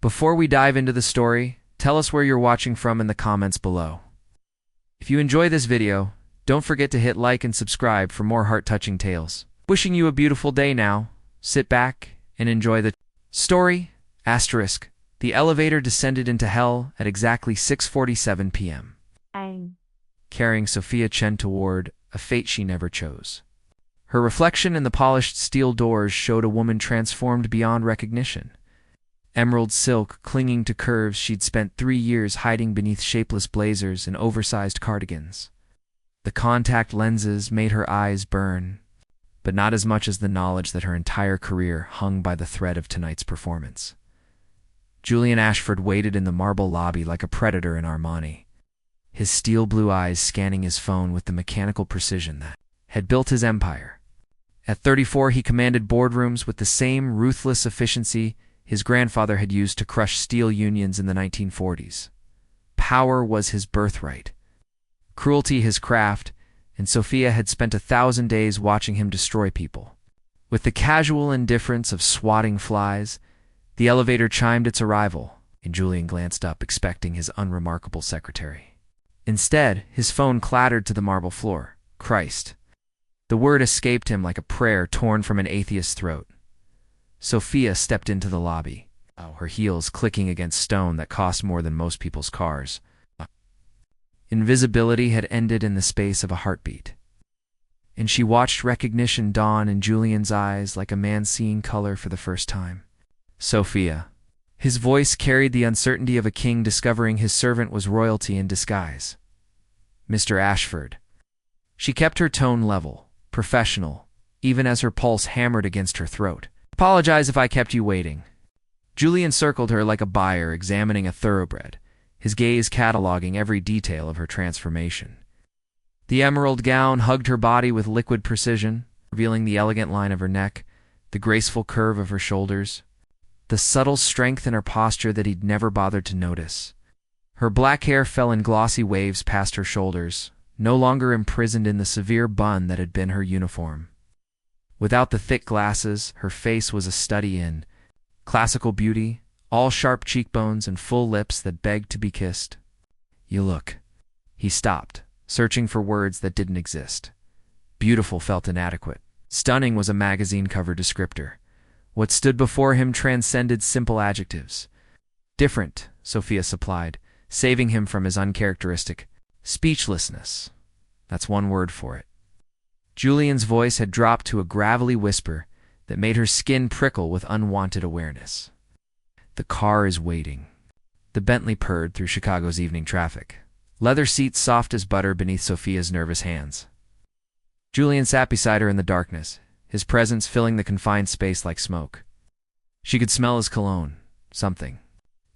Before we dive into the story, tell us where you're watching from in the comments below. If you enjoy this video, don't forget to hit like and subscribe for more heart-touching tales. Wishing you a beautiful day now. Sit back and enjoy the story. Asterisk. The elevator descended into hell at exactly 6:47 p.m. Carrying Sophia Chen toward a fate she never chose. Her reflection in the polished steel doors showed a woman transformed beyond recognition. Emerald silk clinging to curves she'd spent 3 years hiding beneath shapeless blazers and oversized cardigans. The contact lenses made her eyes burn, but not as much as the knowledge that her entire career hung by the thread of tonight's performance. Julian Ashford waited in the marble lobby like a predator in Armani, his steel blue eyes scanning his phone with the mechanical precision that had built his empire. At 34, he commanded boardrooms with the same ruthless efficiency his grandfather had used to crush steel unions in the 1940s. Power was his birthright, cruelty his craft, and Sophia had spent 1,000 days watching him destroy people. With the casual indifference of swatting flies, the elevator chimed its arrival, and Julian glanced up, expecting his unremarkable secretary. Instead, his phone clattered to the marble floor. Christ. The word escaped him like a prayer torn from an atheist's throat. Sophia stepped into the lobby, her heels clicking against stone that cost more than most people's cars. Invisibility had ended in the space of a heartbeat, and she watched recognition dawn in Julian's eyes like a man seeing color for the first time. Sophia. His voice carried the uncertainty of a king discovering his servant was royalty in disguise. Mr. Ashford. She kept her tone level, professional, even as her pulse hammered against her throat. Apologize if I kept you waiting. Julian circled her like a buyer examining a thoroughbred, his gaze cataloging every detail of her transformation. The emerald gown hugged her body with liquid precision, revealing the elegant line of her neck, the graceful curve of her shoulders, the subtle strength in her posture that he'd never bothered to notice. Her black hair fell in glossy waves past her shoulders, no longer imprisoned in the severe bun that had been her uniform. Without the thick glasses, her face was a study in classical beauty, all sharp cheekbones and full lips that begged to be kissed. You look. He stopped, searching for words that didn't exist. Beautiful felt inadequate. Stunning was a magazine-cover descriptor. What stood before him transcended simple adjectives. Different, Sophia supplied, saving him from his uncharacteristic speechlessness. That's one word for it. Julian's voice had dropped to a gravelly whisper that made her skin prickle with unwanted awareness. The car is waiting. The Bentley purred through Chicago's evening traffic, leather seats soft as butter beneath Sophia's nervous hands. Julian sat beside her in the darkness, his presence filling the confined space like smoke. She could smell his cologne, something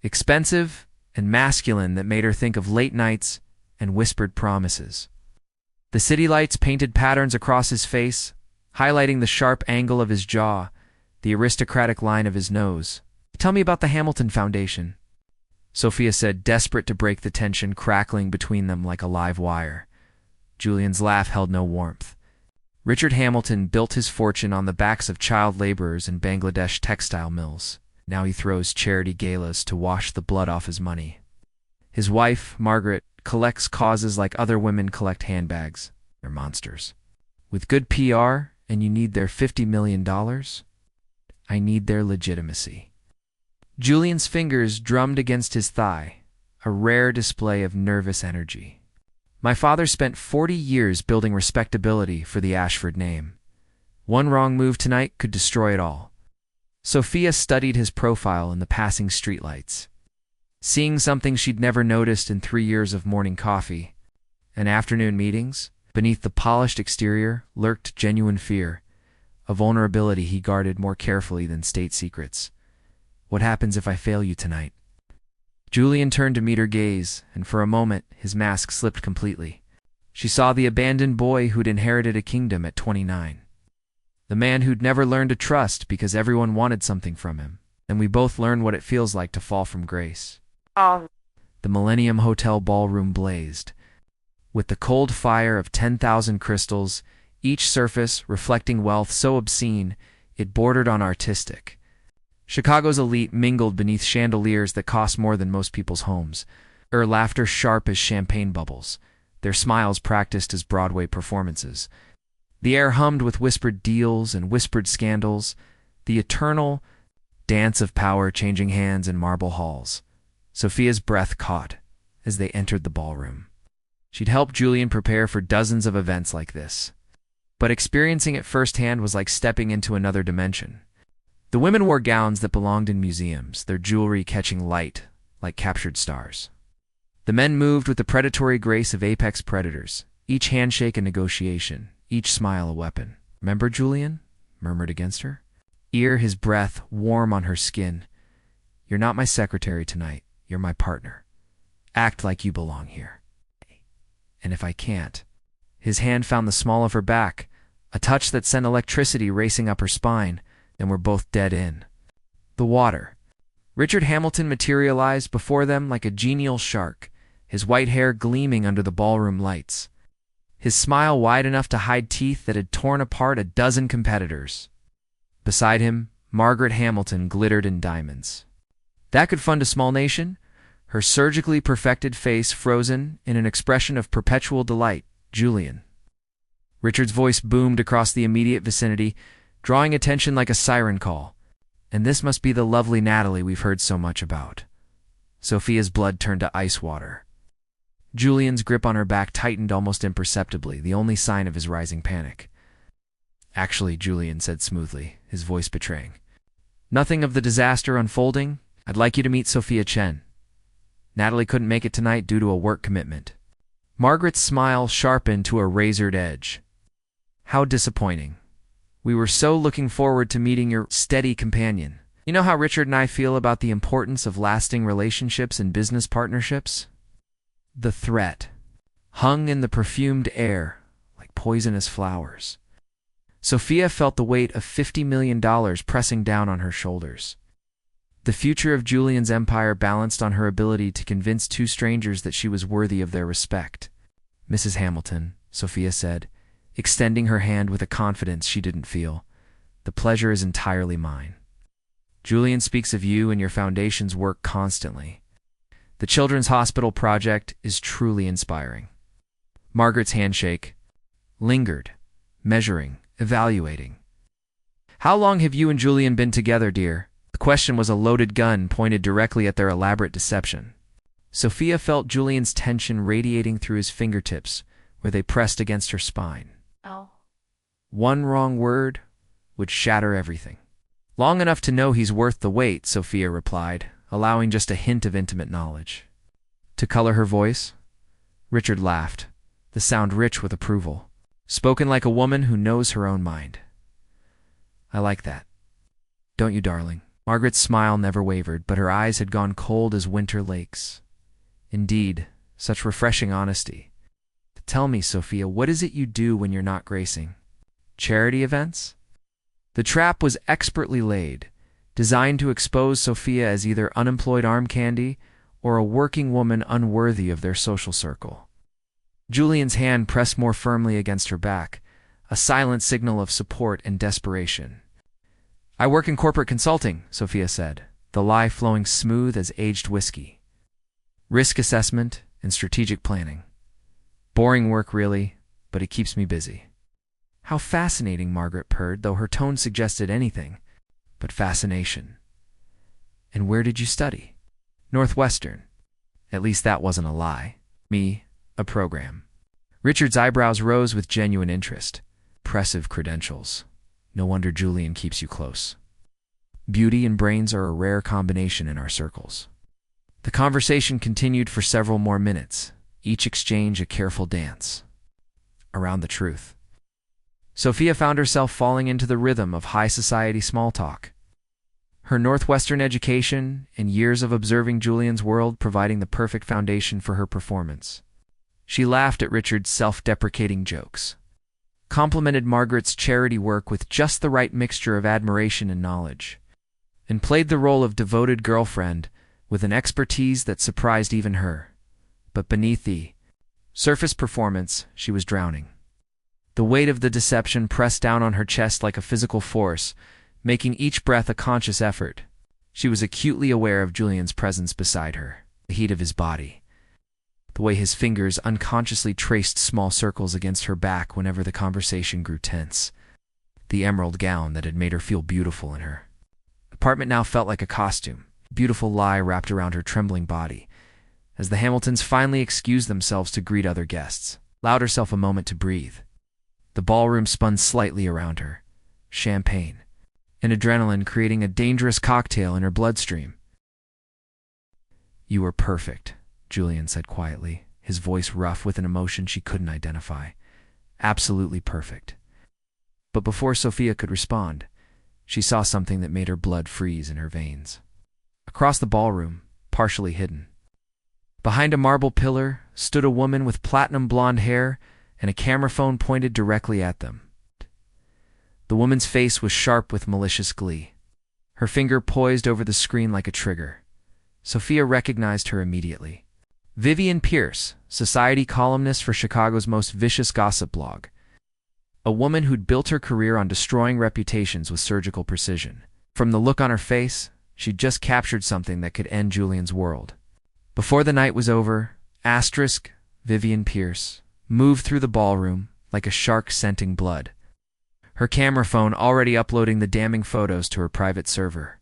expensive and masculine that made her think of late nights and whispered promises. The city lights painted patterns across his face, highlighting the sharp angle of his jaw, the aristocratic line of his nose. Tell me about the Hamilton Foundation, Sophia said, desperate to break the tension crackling between them like a live wire. Julian's laugh held no warmth. Richard Hamilton built his fortune on the backs of child laborers in Bangladesh textile mills. Now he throws charity galas to wash the blood off his money. His wife, Margaret, collects causes like other women collect handbags. They're monsters. With good PR, and you need their $50 million? I need their legitimacy. Julian's fingers drummed against his thigh, a rare display of nervous energy. My father spent 40 years building respectability for the Ashford name. One wrong move tonight could destroy it all. Sophia studied his profile in the passing streetlights, seeing something she'd never noticed in 3 years of morning coffee and afternoon meetings. Beneath the polished exterior lurked genuine fear, a vulnerability he guarded more carefully than state secrets. What happens if I fail you tonight? Julian turned to meet her gaze, and for a moment his mask slipped completely. She saw the abandoned boy who'd inherited a kingdom at 29. The man who'd never learned to trust because everyone wanted something from him. And we both learned what it feels like to fall from grace. The Millennium Hotel ballroom blazed, with the cold fire of 10,000 crystals, each surface reflecting wealth so obscene it bordered on artistic. Chicago's elite mingled beneath chandeliers that cost more than most people's homes, their laughter sharp as champagne bubbles, their smiles practiced as Broadway performances. The air hummed with whispered deals and whispered scandals, the eternal dance of power changing hands in marble halls. Sophia's breath caught as they entered the ballroom. She'd helped Julian prepare for dozens of events like this, but experiencing it firsthand was like stepping into another dimension. The women wore gowns that belonged in museums, their jewelry catching light like captured stars. The men moved with the predatory grace of apex predators, each handshake a negotiation, each smile a weapon. "Remember, Julian?" murmured against her. His breath warm on her skin. "You're not my secretary tonight. You're my partner. Act like you belong here. And if I can't..." His hand found the small of her back, a touch that sent electricity racing up her spine, and were both dead in the water. Richard Hamilton materialized before them like a genial shark, his white hair gleaming under the ballroom lights, his smile wide enough to hide teeth that had torn apart a dozen competitors. Beside him, Margaret Hamilton glittered in diamonds. That could fund a small nation, her surgically perfected face frozen in an expression of perpetual delight. "Julian." Richard's voice boomed across the immediate vicinity, drawing attention like a siren call. "And this must be the lovely Natalie we've heard so much about." Sophia's blood turned to ice water. Julian's grip on her back tightened almost imperceptibly, the only sign of his rising panic. "Actually," Julian said smoothly, his voice betraying nothing of the disaster unfolding, "I'd like you to meet Sophia Chen. Natalie couldn't make it tonight due to a work commitment." Margaret's smile sharpened to a razored edge. "How disappointing. We were so looking forward to meeting your steady companion. You know how Richard and I feel about the importance of lasting relationships and business partnerships?" The threat hung in the perfumed air like poisonous flowers. Sophia felt the weight of $50 million pressing down on her shoulders. The future of Julian's empire balanced on her ability to convince two strangers that she was worthy of their respect. "Mrs. Hamilton," Sophia said, extending her hand with a confidence she didn't feel, "the pleasure is entirely mine. Julian speaks of you and your foundation's work constantly. The Children's Hospital project is truly inspiring." Margaret's handshake lingered, measuring, evaluating. "How long have you and Julian been together, dear?" The question was a loaded gun pointed directly at their elaborate deception. Sophia felt Julian's tension radiating through his fingertips, where they pressed against her spine. "Oh." One wrong word would shatter everything. "Long enough to know he's worth the wait," Sophia replied, allowing just a hint of intimate knowledge to color her voice. Richard laughed, the sound rich with approval, spoken like a woman who knows her own mind. "I like that. Don't you, darling?" Margaret's smile never wavered, but her eyes had gone cold as winter lakes. Indeed, such refreshing honesty. "Tell me, Sophia, what is it you do when you're not gracing? Charity events?" The trap was expertly laid, designed to expose Sophia as either unemployed arm candy or a working woman unworthy of their social circle. Julian's hand pressed more firmly against her back, a silent signal of support and desperation. "I work in corporate consulting," Sophia said, the lie flowing smooth as aged whiskey. "Risk assessment and strategic planning. Boring work, really, but it keeps me busy." "How fascinating," Margaret purred, though her tone suggested anything but fascination. "And where did you study?" "Northwestern. At least that wasn't a lie. Me, a program." Richard's eyebrows rose with genuine interest. "Impressive credentials. No wonder Julian keeps you close. Beauty and brains are a rare combination in our circles." The conversation continued for several more minutes, each exchange a careful dance around the truth. Sophia found herself falling into the rhythm of high society small talk, her Northwestern education and years of observing Julian's world providing the perfect foundation for her performance. She laughed at Richard's self-deprecating jokes, complimented Margaret's charity work with just the right mixture of admiration and knowledge, and played the role of devoted girlfriend with an expertise that surprised even her. But beneath the surface performance, she was drowning. The weight of the deception pressed down on her chest like a physical force, making each breath a conscious effort. She was acutely aware of Julian's presence beside her, the heat of his body, the way his fingers unconsciously traced small circles against her back whenever the conversation grew tense, the emerald gown that had made her feel beautiful in her apartment now felt like a costume, a beautiful lie wrapped around her trembling body. As the Hamiltons finally excused themselves to greet other guests, allowed herself a moment to breathe. The ballroom spun slightly around her, champagne and adrenaline creating a dangerous cocktail in her bloodstream. "You were perfect," Julian said quietly, his voice rough with an emotion she couldn't identify. "Absolutely perfect." But before Sophia could respond, she saw something that made her blood freeze in her veins. Across the ballroom, partially hidden, behind a marble pillar, stood a woman with platinum blonde hair and a camera phone pointed directly at them. The woman's face was sharp with malicious glee, her finger poised over the screen like a trigger. Sophia recognized her immediately. Vivian Pierce, society columnist for Chicago's most vicious gossip blog. A woman who'd built her career on destroying reputations with surgical precision. From the look on her face, she'd just captured something that could end Julian's world. Before the night was over, Vivian Pierce moved through the ballroom like a shark scenting blood, her camera phone already uploading the damning photos to her private server.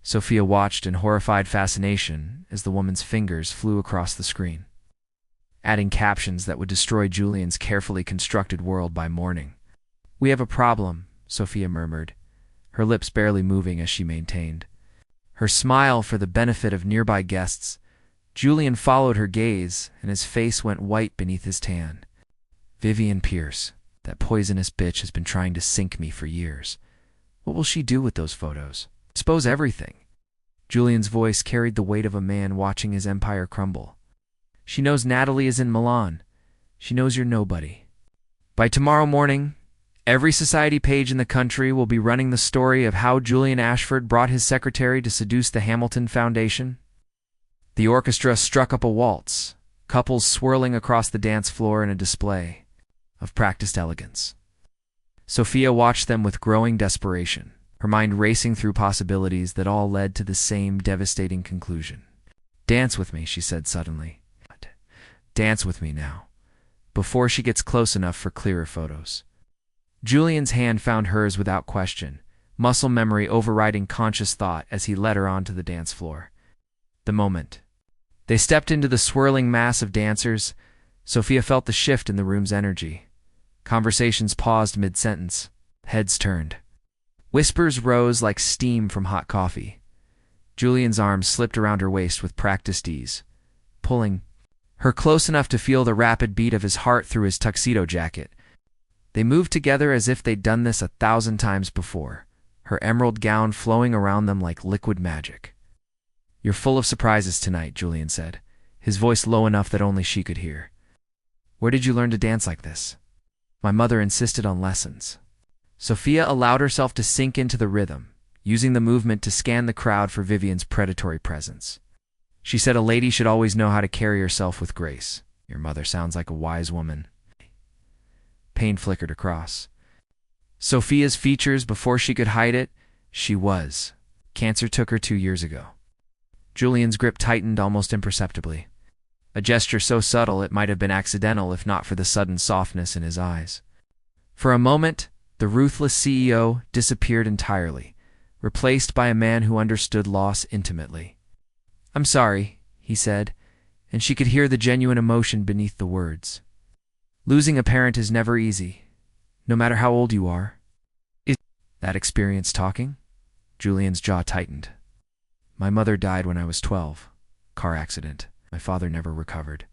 Sophia watched in horrified fascination as the woman's fingers flew across the screen, adding captions that would destroy Julian's carefully constructed world by morning. "We have a problem," Sophia murmured, her lips barely moving as she maintained her smile for the benefit of nearby guests. Julian followed her gaze, and his face went white beneath his tan. "Vivian Pierce, that poisonous bitch has been trying to sink me for years. What will she do with those photos? Expose everything." Julian's voice carried the weight of a man watching his empire crumble. "She knows Natalie is in Milan. She knows you're nobody. By tomorrow morning, every society page in the country will be running the story of how Julian Ashford brought his secretary to seduce the Hamilton Foundation." The orchestra struck up a waltz, couples swirling across the dance floor in a display of practiced elegance. Sophia watched them with growing desperation, her mind racing through possibilities that all led to the same devastating conclusion. "Dance with me," she said suddenly. "Dance with me now, before she gets close enough for clearer photos." Julian's hand found hers without question, muscle memory overriding conscious thought as he led her onto the dance floor. The moment they stepped into the swirling mass of dancers, Sophia felt the shift in the room's energy. Conversations paused mid-sentence, heads turned. Whispers rose like steam from hot coffee. Julian's arms slipped around her waist with practiced ease, pulling her close enough to feel the rapid beat of his heart through his tuxedo jacket. They moved together as if they'd done this 1,000 times before, her emerald gown flowing around them like liquid magic. "You're full of surprises tonight," Julian said, his voice low enough that only she could hear. "Where did you learn to dance like this?" "My mother insisted on lessons." Sophia allowed herself to sink into the rhythm, using the movement to scan the crowd for Vivian's predatory presence. She said a lady should always know how to carry herself with grace. "Your mother sounds like a wise woman." Pain flickered across Sophia's features before she could hide it. She was. Cancer took her 2 years ago. Julian's grip tightened almost imperceptibly, a gesture so subtle it might have been accidental if not for the sudden softness in his eyes. For a moment, the ruthless CEO disappeared entirely, replaced by a man who understood loss intimately. "I'm sorry," he said, and she could hear the genuine emotion beneath the words. "Losing a parent is never easy, no matter how old you are." "Is that experience talking?" Julian's jaw tightened. "My mother died when I was 12. Car accident. My father never recovered.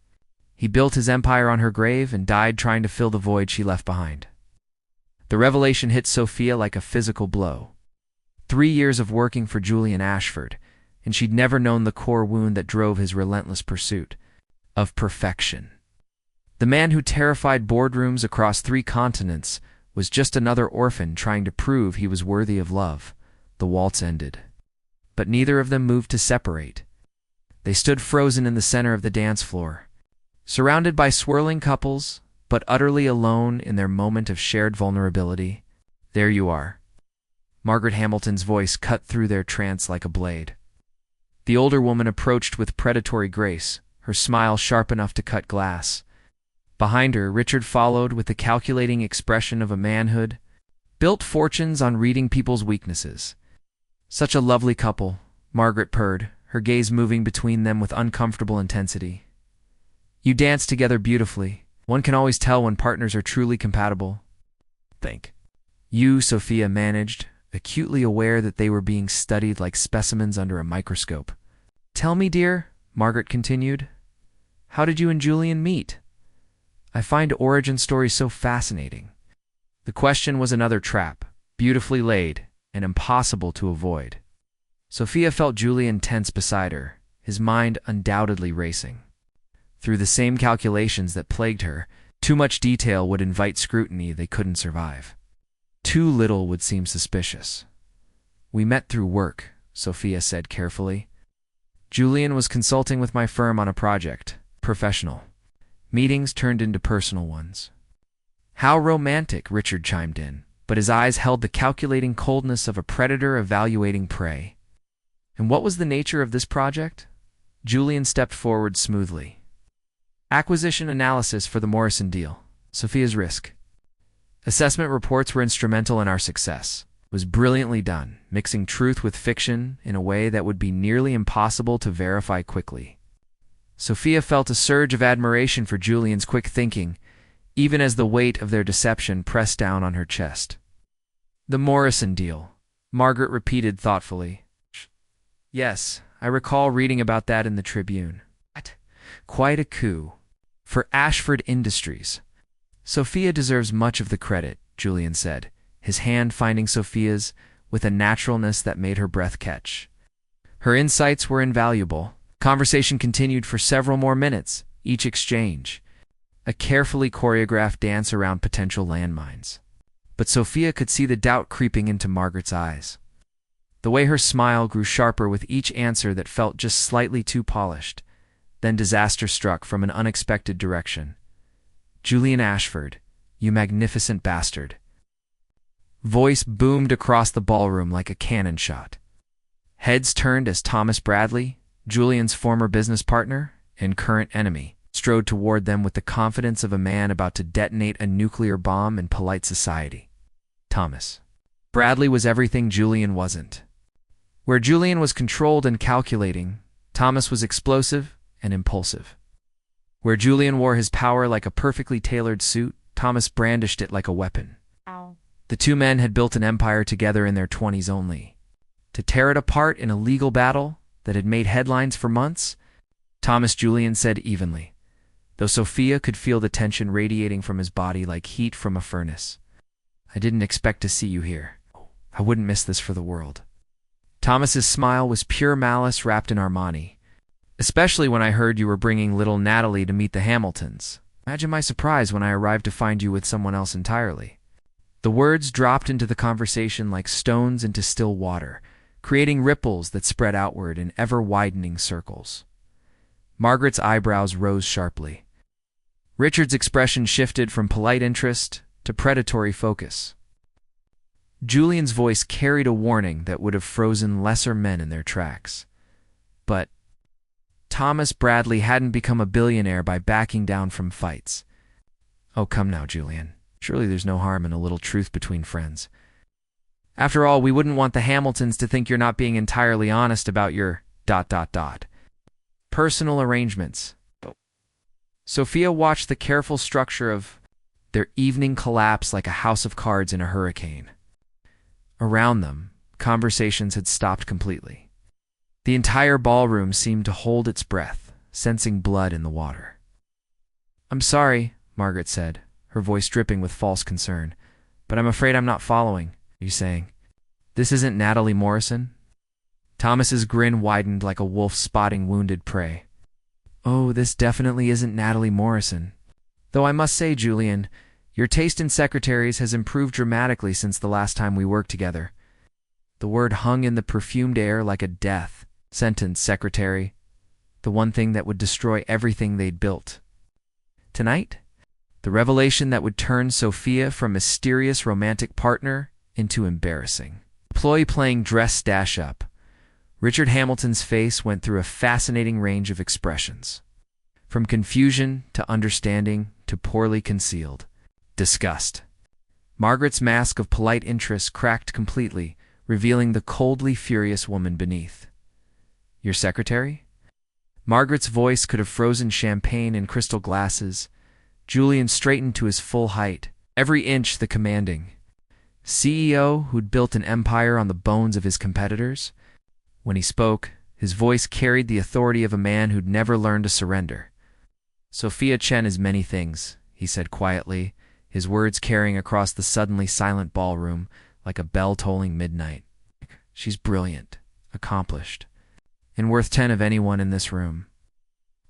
He built his empire on her grave and died trying to fill the void she left behind." The revelation hit Sophia like a physical blow. 3 years of working for Julian Ashford, and she'd never known the core wound that drove his relentless pursuit of perfection. The man who terrified boardrooms across 3 continents was just another orphan trying to prove he was worthy of love. The waltz ended, but neither of them moved to separate. They stood frozen in the center of the dance floor, surrounded by swirling couples, but utterly alone in their moment of shared vulnerability. "There you are," Margaret Hamilton's voice cut through their trance like a blade. The older woman approached with predatory grace, her smile sharp enough to cut glass. Behind her, Richard followed with the calculating expression of a manhood, built fortunes on reading people's weaknesses. Such a lovely couple, Margaret purred, her gaze moving between them with uncomfortable intensity. You dance together beautifully. One can always tell when partners are truly compatible. Think. You, Sophia managed, acutely aware that they were being studied like specimens under a microscope. Tell me, dear, Margaret continued, how did you and Julian meet? I find origin stories so fascinating. The question was another trap, beautifully laid and impossible to avoid. Sophia felt Julian tense beside her, his mind undoubtedly racing. Through the same calculations that plagued her, too much detail would invite scrutiny they couldn't survive. Too little would seem suspicious. We met through work, Sophia said carefully. Julian was consulting with my firm on a project, professional. Meetings turned into personal ones. How romantic, Richard chimed in, but his eyes held the calculating coldness of a predator evaluating prey. And what was the nature of this project? Julian stepped forward smoothly. Acquisition analysis for the Morrison deal. Sophia's risk. Assessment reports were instrumental in our success. It was brilliantly done, mixing truth with fiction in a way that would be nearly impossible to verify quickly. Sophia felt a surge of admiration for Julian's quick thinking, even as the weight of their deception pressed down on her chest. The Morrison deal, Margaret repeated thoughtfully. Yes, I recall reading about that in the Tribune. Quite a coup. For Ashford Industries. Sophia deserves much of the credit, Julian said, his hand finding Sophia's with a naturalness that made her breath catch. Her insights were invaluable. Conversation continued for several more minutes, each exchange. A carefully choreographed dance around potential landmines. But Sophia could see the doubt creeping into Margaret's eyes. The way her smile grew sharper with each answer that felt just slightly too polished. Then disaster struck from an unexpected direction. Julian Ashford, you magnificent bastard. Voice boomed across the ballroom like a cannon shot. Heads turned as Thomas Bradley, Julian's former business partner and current enemy, strode toward them with the confidence of a man about to detonate a nuclear bomb in polite society. Thomas. Bradley was everything Julian wasn't. Where Julian was controlled and calculating, Thomas was explosive and impulsive. Where Julian wore his power like a perfectly tailored suit, Thomas brandished it like a weapon. Ow. The two men had built an empire together in their 20s only. To tear it apart in a legal battle that had made headlines for months, Thomas Julian said evenly, though Sophia could feel the tension radiating from his body like heat from a furnace. I didn't expect to see you here. I wouldn't miss this for the world. Thomas's smile was pure malice wrapped in Armani. Especially when I heard you were bringing little Natalie to meet the Hamiltons. Imagine my surprise when I arrived to find you with someone else entirely. The words dropped into the conversation like stones into still water, creating ripples that spread outward in ever-widening circles. Margaret's eyebrows rose sharply. Richard's expression shifted from polite interest to predatory focus. Julian's voice carried a warning that would have frozen lesser men in their tracks. But Thomas Bradley hadn't become a billionaire by backing down from fights. Oh, come now, Julian. Surely there's no harm in a little truth between friends. After all, we wouldn't want the Hamiltons to think you're not being entirely honest about your ... personal arrangements. Sophia watched the careful structure of their evening collapse like a house of cards in a hurricane. Around them, conversations had stopped completely. The entire ballroom seemed to hold its breath, sensing blood in the water. I'm sorry, Margaret said, her voice dripping with false concern, but I'm afraid I'm not following. Are you saying, this isn't Natalie Morrison? Thomas's grin widened like a wolf spotting wounded prey. Oh, this definitely isn't Natalie Morrison. Though I must say, Julian, your taste in secretaries has improved dramatically since the last time we worked together. The word hung in the perfumed air like a death sentence, secretary, the one thing that would destroy everything they'd built. Tonight, the revelation that would turn Sophia from mysterious romantic partner into embarrassing. Employee playing dress dash up. Richard Hamilton's face went through a fascinating range of expressions, from confusion to understanding to poorly concealed disgust. Margaret's mask of polite interest cracked completely, revealing the coldly furious woman beneath. Your secretary? Margaret's voice could have frozen champagne in crystal glasses. Julian straightened to his full height, every inch the commanding CEO who'd built an empire on the bones of his competitors. When he spoke, his voice carried the authority of a man who'd never learned to surrender. Sophia Chen is many things, he said quietly, his words carrying across the suddenly silent ballroom like a bell tolling midnight. She's brilliant, accomplished, and worth 10 of anyone in this room.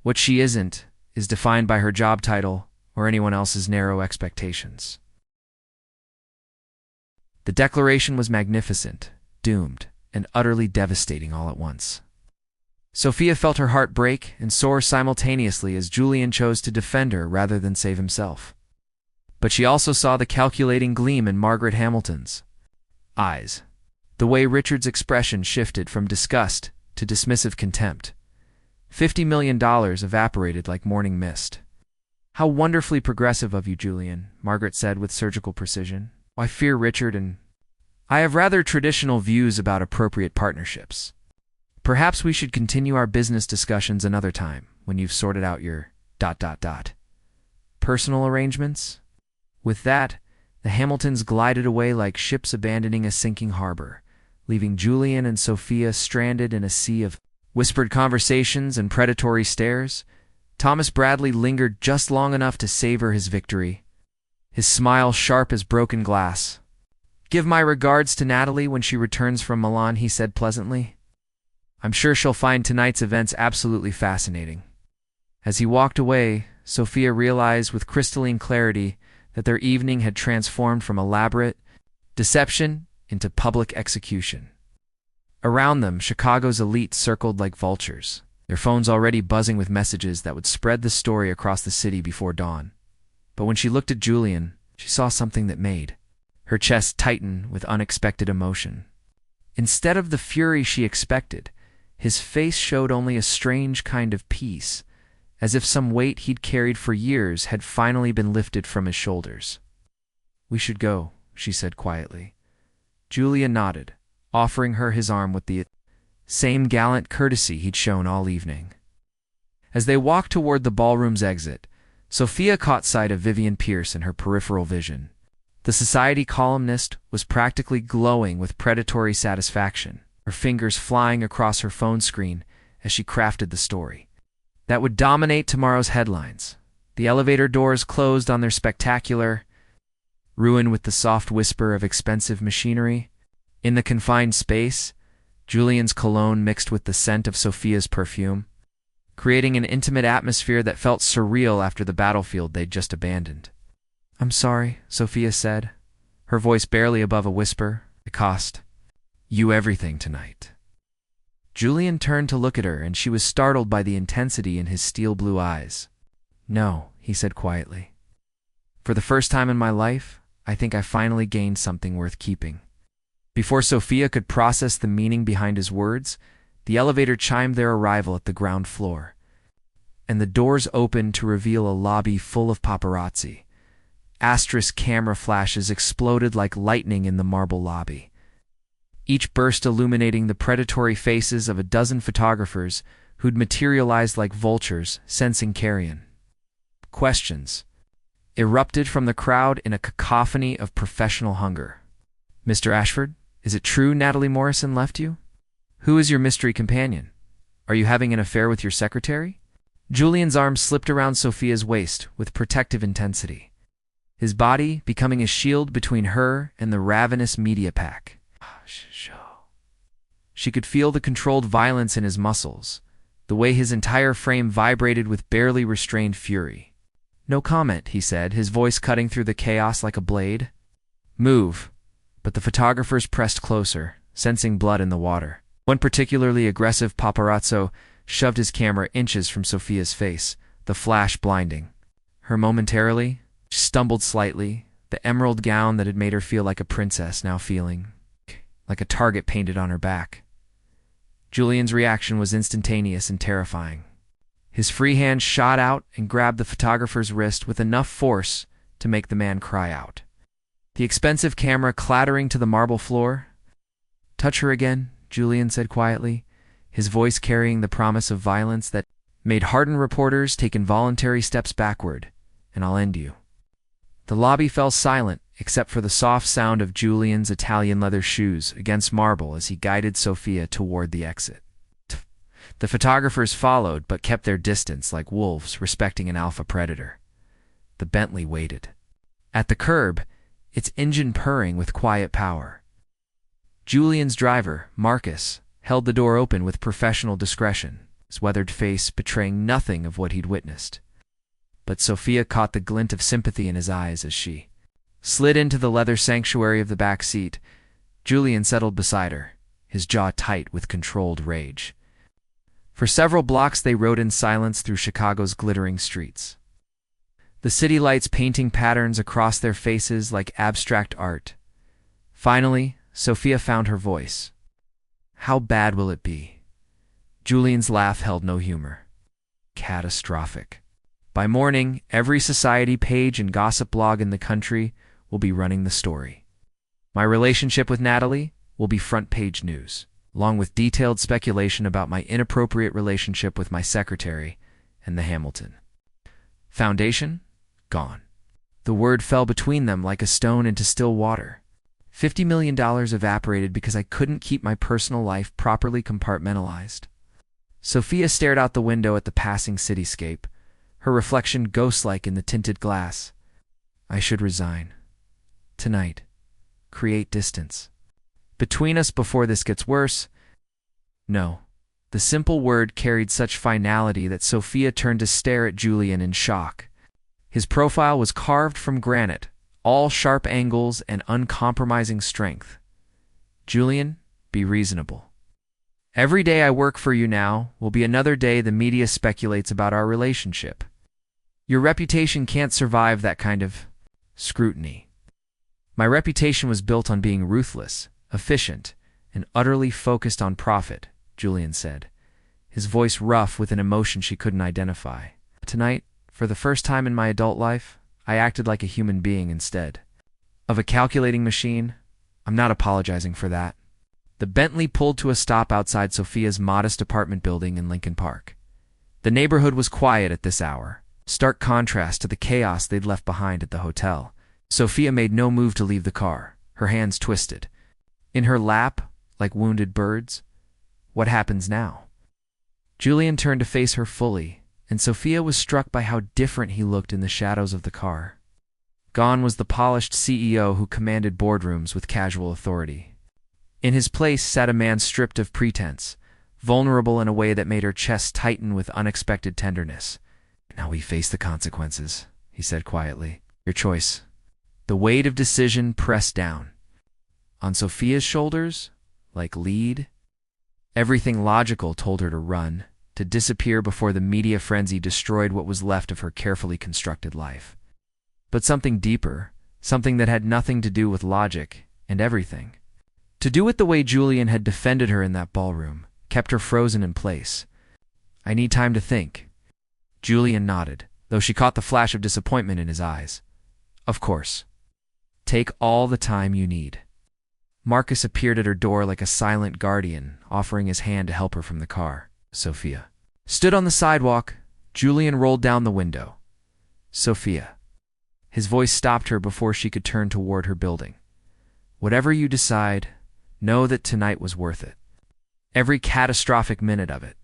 What she isn't is defined by her job title or anyone else's narrow expectations. The declaration was magnificent, doomed, and utterly devastating all at once. Sophia felt her heart break and soar simultaneously as Julian chose to defend her rather than save himself. But she also saw the calculating gleam in Margaret Hamilton's eyes, the way Richard's expression shifted from disgust to dismissive contempt. $50 million evaporated like morning mist. How wonderfully progressive of you, Julian, Margaret said with surgical precision. I fear Richard and I have rather traditional views about appropriate partnerships. Perhaps we should continue our business discussions another time, when you've sorted out your ... personal arrangements? With that, the Hamiltons glided away like ships abandoning a sinking harbor, leaving Julian and Sophia stranded in a sea of whispered conversations and predatory stares. Thomas Bradley lingered just long enough to savor his victory, his smile sharp as broken glass. Give my regards to Natalie when she returns from Milan, he said pleasantly. I'm sure she'll find tonight's events absolutely fascinating. As he walked away, Sophia realized with crystalline clarity that their evening had transformed from elaborate deception into public execution. Around them, Chicago's elite circled like vultures, their phones already buzzing with messages that would spread the story across the city before dawn. But when she looked at Julian, she saw something that made her chest tighten with unexpected emotion. Instead of the fury she expected, his face showed only a strange kind of peace, as if some weight he'd carried for years had finally been lifted from his shoulders. We should go, she said quietly. Julian nodded, offering her his arm with the same gallant courtesy he'd shown all evening. As they walked toward the ballroom's exit, Sophia caught sight of Vivian Pierce in her peripheral vision. The society columnist was practically glowing with predatory satisfaction, her fingers flying across her phone screen as she crafted the story that would dominate tomorrow's headlines. The elevator doors closed on their spectacular ruin with the soft whisper of expensive machinery. In the confined space, Julian's cologne mixed with the scent of Sophia's perfume, creating an intimate atmosphere that felt surreal after the battlefield they'd just abandoned. I'm sorry, Sophia said, her voice barely above a whisper. It cost you everything tonight. Julian turned to look at her, and she was startled by the intensity in his steel blue eyes. No, he said quietly. For the first time in my life, I think I finally gained something worth keeping. Before Sophia could process the meaning behind his words, the elevator chimed their arrival at the ground floor, and the doors opened to reveal a lobby full of paparazzi. Asterisk camera flashes exploded like lightning in the marble lobby, each burst illuminating the predatory faces of a dozen photographers who'd materialized like vultures, sensing carrion. Questions erupted from the crowd in a cacophony of professional hunger. Mr. Ashford, is it true Natalie Morrison left you? Who is your mystery companion? Are you having an affair with your secretary? Julian's arm slipped around Sophia's waist with protective intensity, his body becoming a shield between her and the ravenous media pack. She could feel the controlled violence in his muscles, the way his entire frame vibrated with barely restrained fury. No comment, he said, his voice cutting through the chaos like a blade. Move. But the photographers pressed closer, sensing blood in the water. One particularly aggressive paparazzo shoved his camera inches from Sophia's face, the flash blinding her momentarily. She stumbled slightly, the emerald gown that had made her feel like a princess now feeling like a target painted on her back. Julian's reaction was instantaneous and terrifying. His free hand shot out and grabbed the photographer's wrist with enough force to make the man cry out. The expensive camera clattering to the marble floor. "Touch her again," Julian said quietly, his voice carrying the promise of violence that made hardened reporters take involuntary steps backward, "and I'll end you." The lobby fell silent, except for the soft sound of Julian's Italian leather shoes against marble as he guided Sophia toward the exit. The photographers followed, but kept their distance like wolves respecting an alpha predator. The Bentley waited. At the curb, its engine purring with quiet power. Julian's driver, Marcus, held the door open with professional discretion, his weathered face betraying nothing of what he'd witnessed. But Sophia caught the glint of sympathy in his eyes as she slid into the leather sanctuary of the back seat. Julian settled beside her, his jaw tight with controlled rage. For several blocks they rode in silence through Chicago's glittering streets, the city lights painting patterns across their faces like abstract art. Finally, Sophia found her voice. "How bad will it be?" Julian's laugh held no humor. "Catastrophic. By morning, every society page and gossip blog in the country will be running the story. My relationship with Natalie will be front-page news, along with detailed speculation about my inappropriate relationship with my secretary and the Hamilton Foundation. Gone." The word fell between them like a stone into still water. $50 million evaporated because I couldn't keep my personal life properly compartmentalized. Sophia stared out the window at the passing cityscape, her reflection ghost-like in the tinted glass. "I should resign. Tonight. Create distance. Between us before this gets worse." No. The simple word carried such finality that Sophia turned to stare at Julian in shock. His profile was carved from granite, all sharp angles and uncompromising strength. "Julian, be reasonable. Every day I work for you now will be another day the media speculates about our relationship. Your reputation can't survive that kind of scrutiny. My reputation was built on being ruthless, efficient, and utterly focused on profit," Julian said, his voice rough with an emotion she couldn't identify. "Tonight, for the first time in my adult life, I acted like a human being instead of a calculating machine. I'm not apologizing for that." The Bentley pulled to a stop outside Sophia's modest apartment building in Lincoln Park. The neighborhood was quiet at this hour, stark contrast to the chaos they'd left behind at the hotel. Sophia made no move to leave the car, her hands twisted. In her lap, like wounded birds. What happens now? Julian turned to face her fully, and Sophia was struck by how different he looked in the shadows of the car. Gone was the polished CEO who commanded boardrooms with casual authority. In his place sat a man stripped of pretense, vulnerable in a way that made her chest tighten with unexpected tenderness. "Now we face the consequences," he said quietly. "Your choice." The weight of decision pressed down. On Sophia's shoulders, like lead. Everything logical told her to run, to disappear before the media frenzy destroyed what was left of her carefully constructed life. But something deeper, something that had nothing to do with logic, and everything. To do it the way Julian had defended her in that ballroom, kept her frozen in place. "I need time to think." Julian nodded, though she caught the flash of disappointment in his eyes. "Of course. Take all the time you need." Marcus appeared at her door like a silent guardian, offering his hand to help her from the car. Sophia stood on the sidewalk. Julian rolled down the window. "Sophia." His voice stopped her before she could turn toward her building. "Whatever you decide, know that tonight was worth it. Every catastrophic minute of it."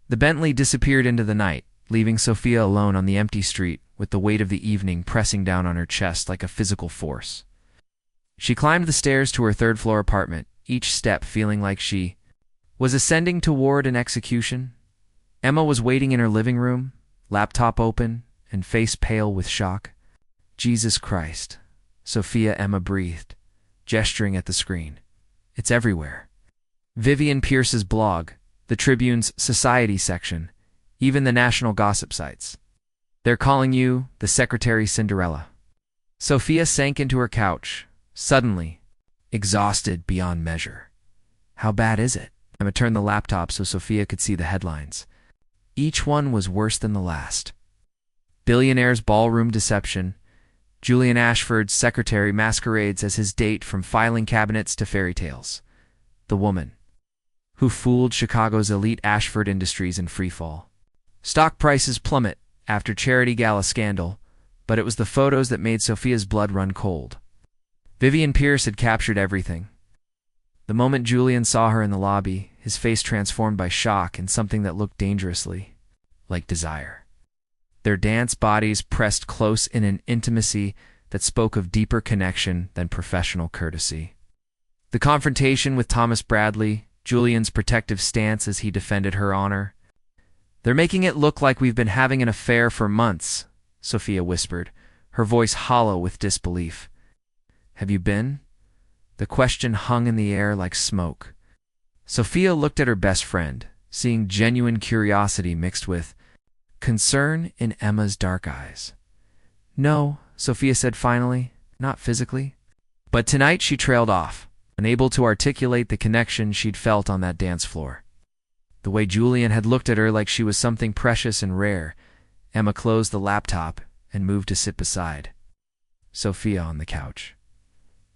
The Bentley disappeared into the night, leaving Sophia alone on the empty street with the weight of the evening pressing down on her chest like a physical force. She climbed the stairs to her third-floor apartment, each step feeling like she was ascending toward an execution. Emma was waiting in her living room, laptop open, and face pale with shock. "Jesus Christ," Emma breathed, gesturing at the screen. "It's everywhere. Vivian Pierce's blog, the Tribune's Society section, even the national gossip sites. They're calling you the Secretary Cinderella." Sophia sank into her couch, suddenly, exhausted beyond measure. How bad is it? Emma turned the laptop so Sophia could see the headlines. Each one was worse than the last. Billionaire's ballroom deception. Julian Ashford's secretary masquerades as his date from filing cabinets to fairy tales. The woman who fooled Chicago's elite Ashford Industries in freefall. Stock prices plummet after charity gala scandal, but it was the photos that made Sophia's blood run cold. Vivian Pierce had captured everything. The moment Julian saw her in the lobby, his face transformed by shock and something that looked dangerously like desire. Their dance bodies pressed close in an intimacy that spoke of deeper connection than professional courtesy. The confrontation with Thomas Bradley, Julian's protective stance as he defended her honor. They're making it look like we've been having an affair for months, Sophia whispered, her voice hollow with disbelief. Have you been? The question hung in the air like smoke. Sophia looked at her best friend, seeing genuine curiosity mixed with concern in Emma's dark eyes. No, Sophia said finally, not physically. But tonight she trailed off, unable to articulate the connection she'd felt on that dance floor. The way Julian had looked at her like she was something precious and rare. Emma closed the laptop and moved to sit beside Sophia on the couch.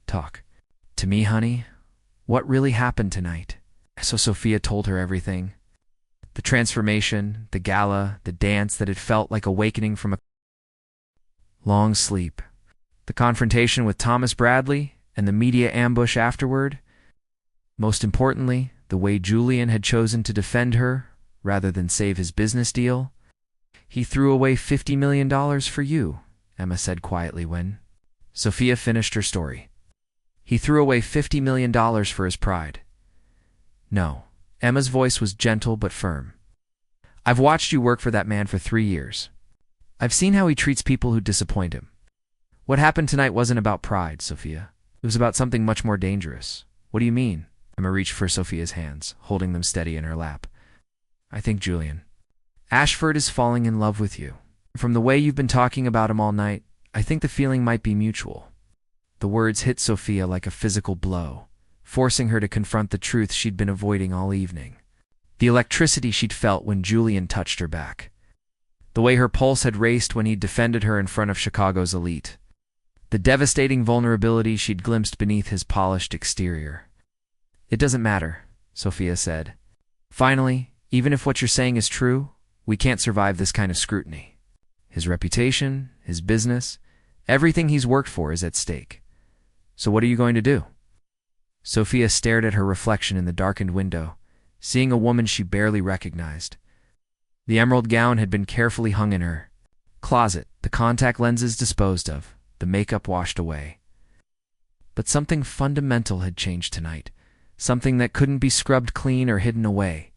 Talk to me, honey. What really happened tonight? So Sophia told her everything. The transformation, the gala, the dance that had felt like awakening from a long sleep. The confrontation with Thomas Bradley and the media ambush afterward. Most importantly, the way Julian had chosen to defend her rather than save his business deal. He threw away $50 million for you, Emma said quietly when Sophia finished her story. He threw away $50 million for his pride. No, Emma's voice was gentle but firm. I've watched you work for that man for 3 years. I've seen how he treats people who disappoint him. What happened tonight wasn't about pride, Sophia. It was about something much more dangerous. What do you mean? Emma reached for Sophia's hands, holding them steady in her lap. I think, Julian, Ashford is falling in love with you. From the way you've been talking about him all night, I think the feeling might be mutual. The words hit Sophia like a physical blow, forcing her to confront the truth she'd been avoiding all evening. The electricity she'd felt when Julian touched her back. The way her pulse had raced when he'd defended her in front of Chicago's elite. The devastating vulnerability she'd glimpsed beneath his polished exterior. It doesn't matter, Sophia said. Finally, even if what you're saying is true, we can't survive this kind of scrutiny. His reputation, his business, everything he's worked for is at stake. So what are you going to do? Sophia stared at her reflection in the darkened window, seeing a woman she barely recognized. The emerald gown had been carefully hung in her closet, the contact lenses disposed of, the makeup washed away. But something fundamental had changed tonight, something that couldn't be scrubbed clean or hidden away.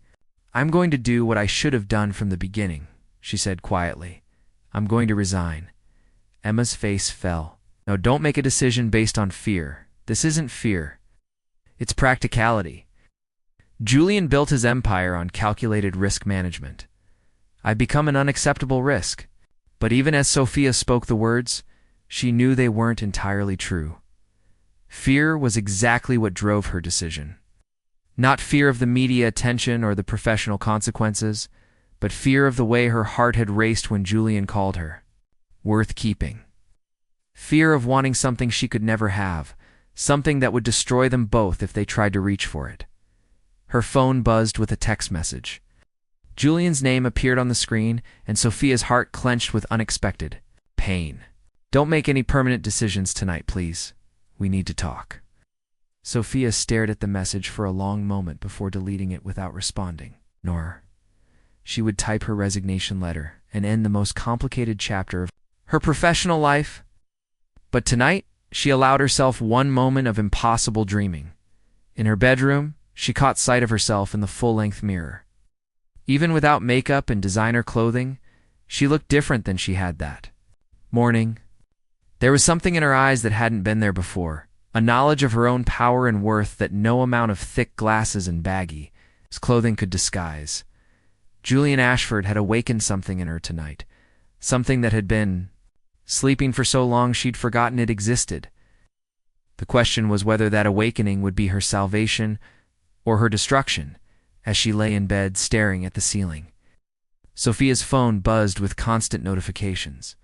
I'm going to do what I should have done from the beginning, she said quietly. I'm going to resign. Emma's face fell. No, don't make a decision based on fear. This isn't fear. It's practicality. Julian built his empire on calculated risk management. I've become an unacceptable risk. But even as Sophia spoke the words, she knew they weren't entirely true. Fear was exactly what drove her decision. Not fear of the media attention or the professional consequences, but fear of the way her heart had raced when Julian called her worth keeping. Fear of wanting something she could never have, something that would destroy them both if they tried to reach for it. Her phone buzzed with a text message. Julian's name appeared on the screen, and Sophia's heart clenched with unexpected pain. Don't make any permanent decisions tonight, please. We need to talk. Sophia stared at the message for a long moment before deleting it without responding. Nor she would type her resignation letter and end the most complicated chapter of her professional life. But tonight, she allowed herself one moment of impossible dreaming. In her bedroom, she caught sight of herself in the full-length mirror. Even without makeup and designer clothing, she looked different than she had that morning. There was something in her eyes that hadn't been there before, a knowledge of her own power and worth that no amount of thick glasses and baggy clothing could disguise. Julian Ashford had awakened something in her tonight, something that had been sleeping for so long she'd forgotten it existed. The question was whether that awakening would be her salvation or her destruction, as she lay in bed staring at the ceiling. Sophia's phone buzzed with constant notifications.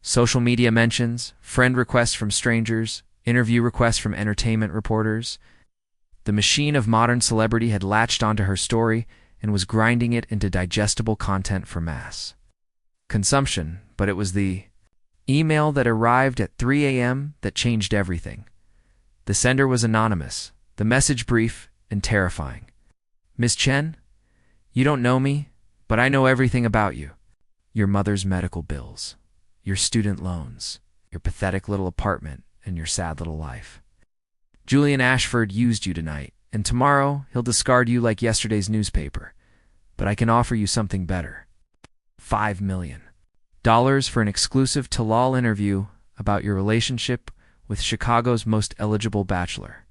Social media mentions, friend requests from strangers, interview requests from entertainment reporters. The machine of modern celebrity had latched onto her story and was grinding it into digestible content for mass consumption, but it was the email that arrived at 3 a.m. that changed everything. The sender was anonymous, the message brief and terrifying. "Miss Chen, you don't know me, but I know everything about you. Your mother's medical bills, your student loans, your pathetic little apartment, and your sad little life. Julian Ashford used you tonight, and tomorrow he'll discard you like yesterday's newspaper. But I can offer you something better. $5 million for an exclusive tell-all interview about your relationship with Chicago's most eligible bachelor.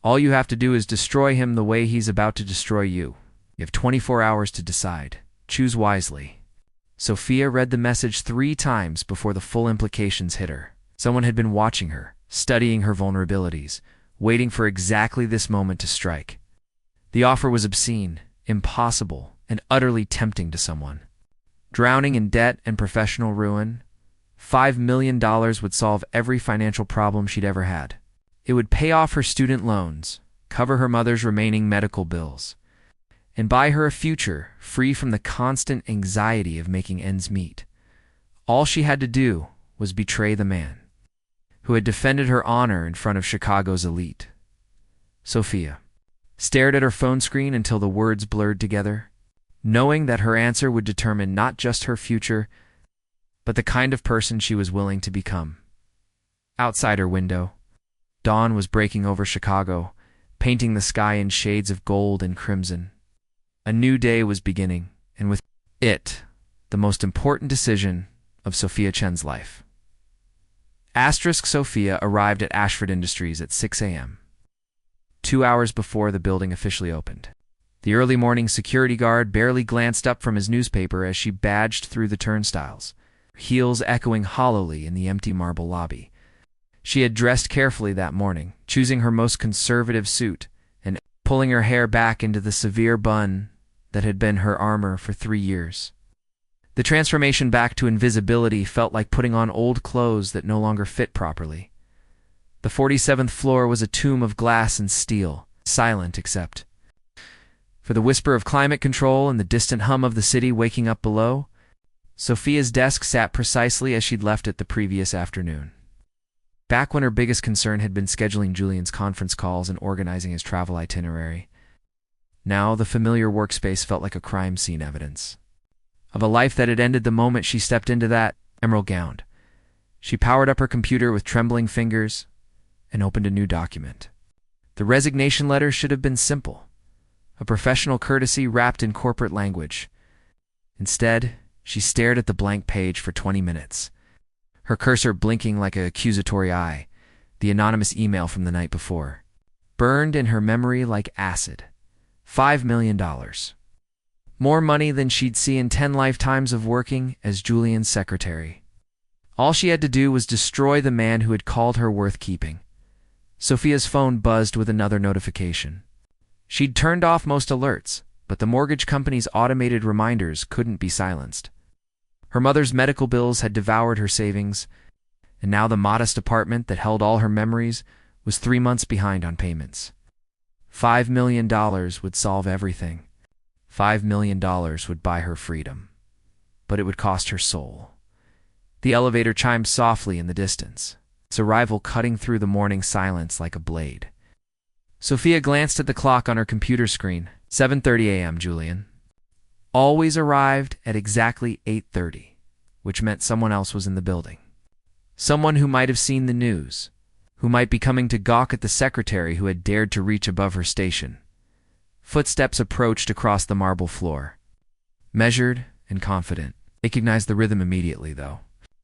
All you have to do is destroy him the way he's about to destroy you. You have 24 hours to decide. Choose wisely." Sophia read the message 3 times before the full implications hit her. Someone had been watching her, studying her vulnerabilities, waiting for exactly this moment to strike. The offer was obscene, impossible, and utterly tempting to someone. Drowning in debt and professional ruin, $5 million would solve every financial problem she'd ever had. It would pay off her student loans, cover her mother's remaining medical bills, and buy her a future free from the constant anxiety of making ends meet. All she had to do was betray the man who had defended her honor in front of Chicago's elite. Sophia stared at her phone screen until the words blurred together, knowing that her answer would determine not just her future, but the kind of person she was willing to become. Outside her window, dawn was breaking over Chicago, painting the sky in shades of gold and crimson. A new day was beginning, and with it, the most important decision of Sophia Chen's life. Sophia arrived at Ashford Industries at 6 a.m., 2 hours before the building officially opened. The early morning security guard barely glanced up from his newspaper as she badged through the turnstiles, her heels echoing hollowly in the empty marble lobby. She had dressed carefully that morning, choosing her most conservative suit and pulling her hair back into the severe bun that had been her armor for 3 years. The transformation back to invisibility felt like putting on old clothes that no longer fit properly. The 47th floor was a tomb of glass and steel, silent except for the whisper of climate control and the distant hum of the city waking up below. Sophia's desk sat precisely as she'd left it the previous afternoon. Back when her biggest concern had been scheduling Julian's conference calls and organizing his travel itinerary. Now the familiar workspace felt like a crime scene evidence of a life that had ended the moment she stepped into that emerald gown. She powered up her computer with trembling fingers and opened a new document. The resignation letter should have been simple, a professional courtesy wrapped in corporate language. Instead, she stared at the blank page for 20 minutes, her cursor blinking like an accusatory eye. The anonymous email from the night before burned in her memory like acid. $5 million. More money than she'd see in 10 lifetimes of working as Julian's secretary. All she had to do was destroy the man who had called her worth keeping. Sophia's phone buzzed with another notification. She'd turned off most alerts, but the mortgage company's automated reminders couldn't be silenced. Her mother's medical bills had devoured her savings, and now the modest apartment that held all her memories was 3 months behind on payments. $5 million would solve everything. $5 million would buy her freedom, but it would cost her soul. The elevator chimed softly in the distance, its arrival cutting through the morning silence like a blade. Sophia glanced at the clock on her computer screen. 7:30 a.m., Julian. Always arrived at exactly 8:30, which meant someone else was in the building. Someone who might have seen the news, who might be coming to gawk at the secretary who had dared to reach above her station. Footsteps approached across the marble floor. Measured and confident. Recognized the rhythm immediately, though.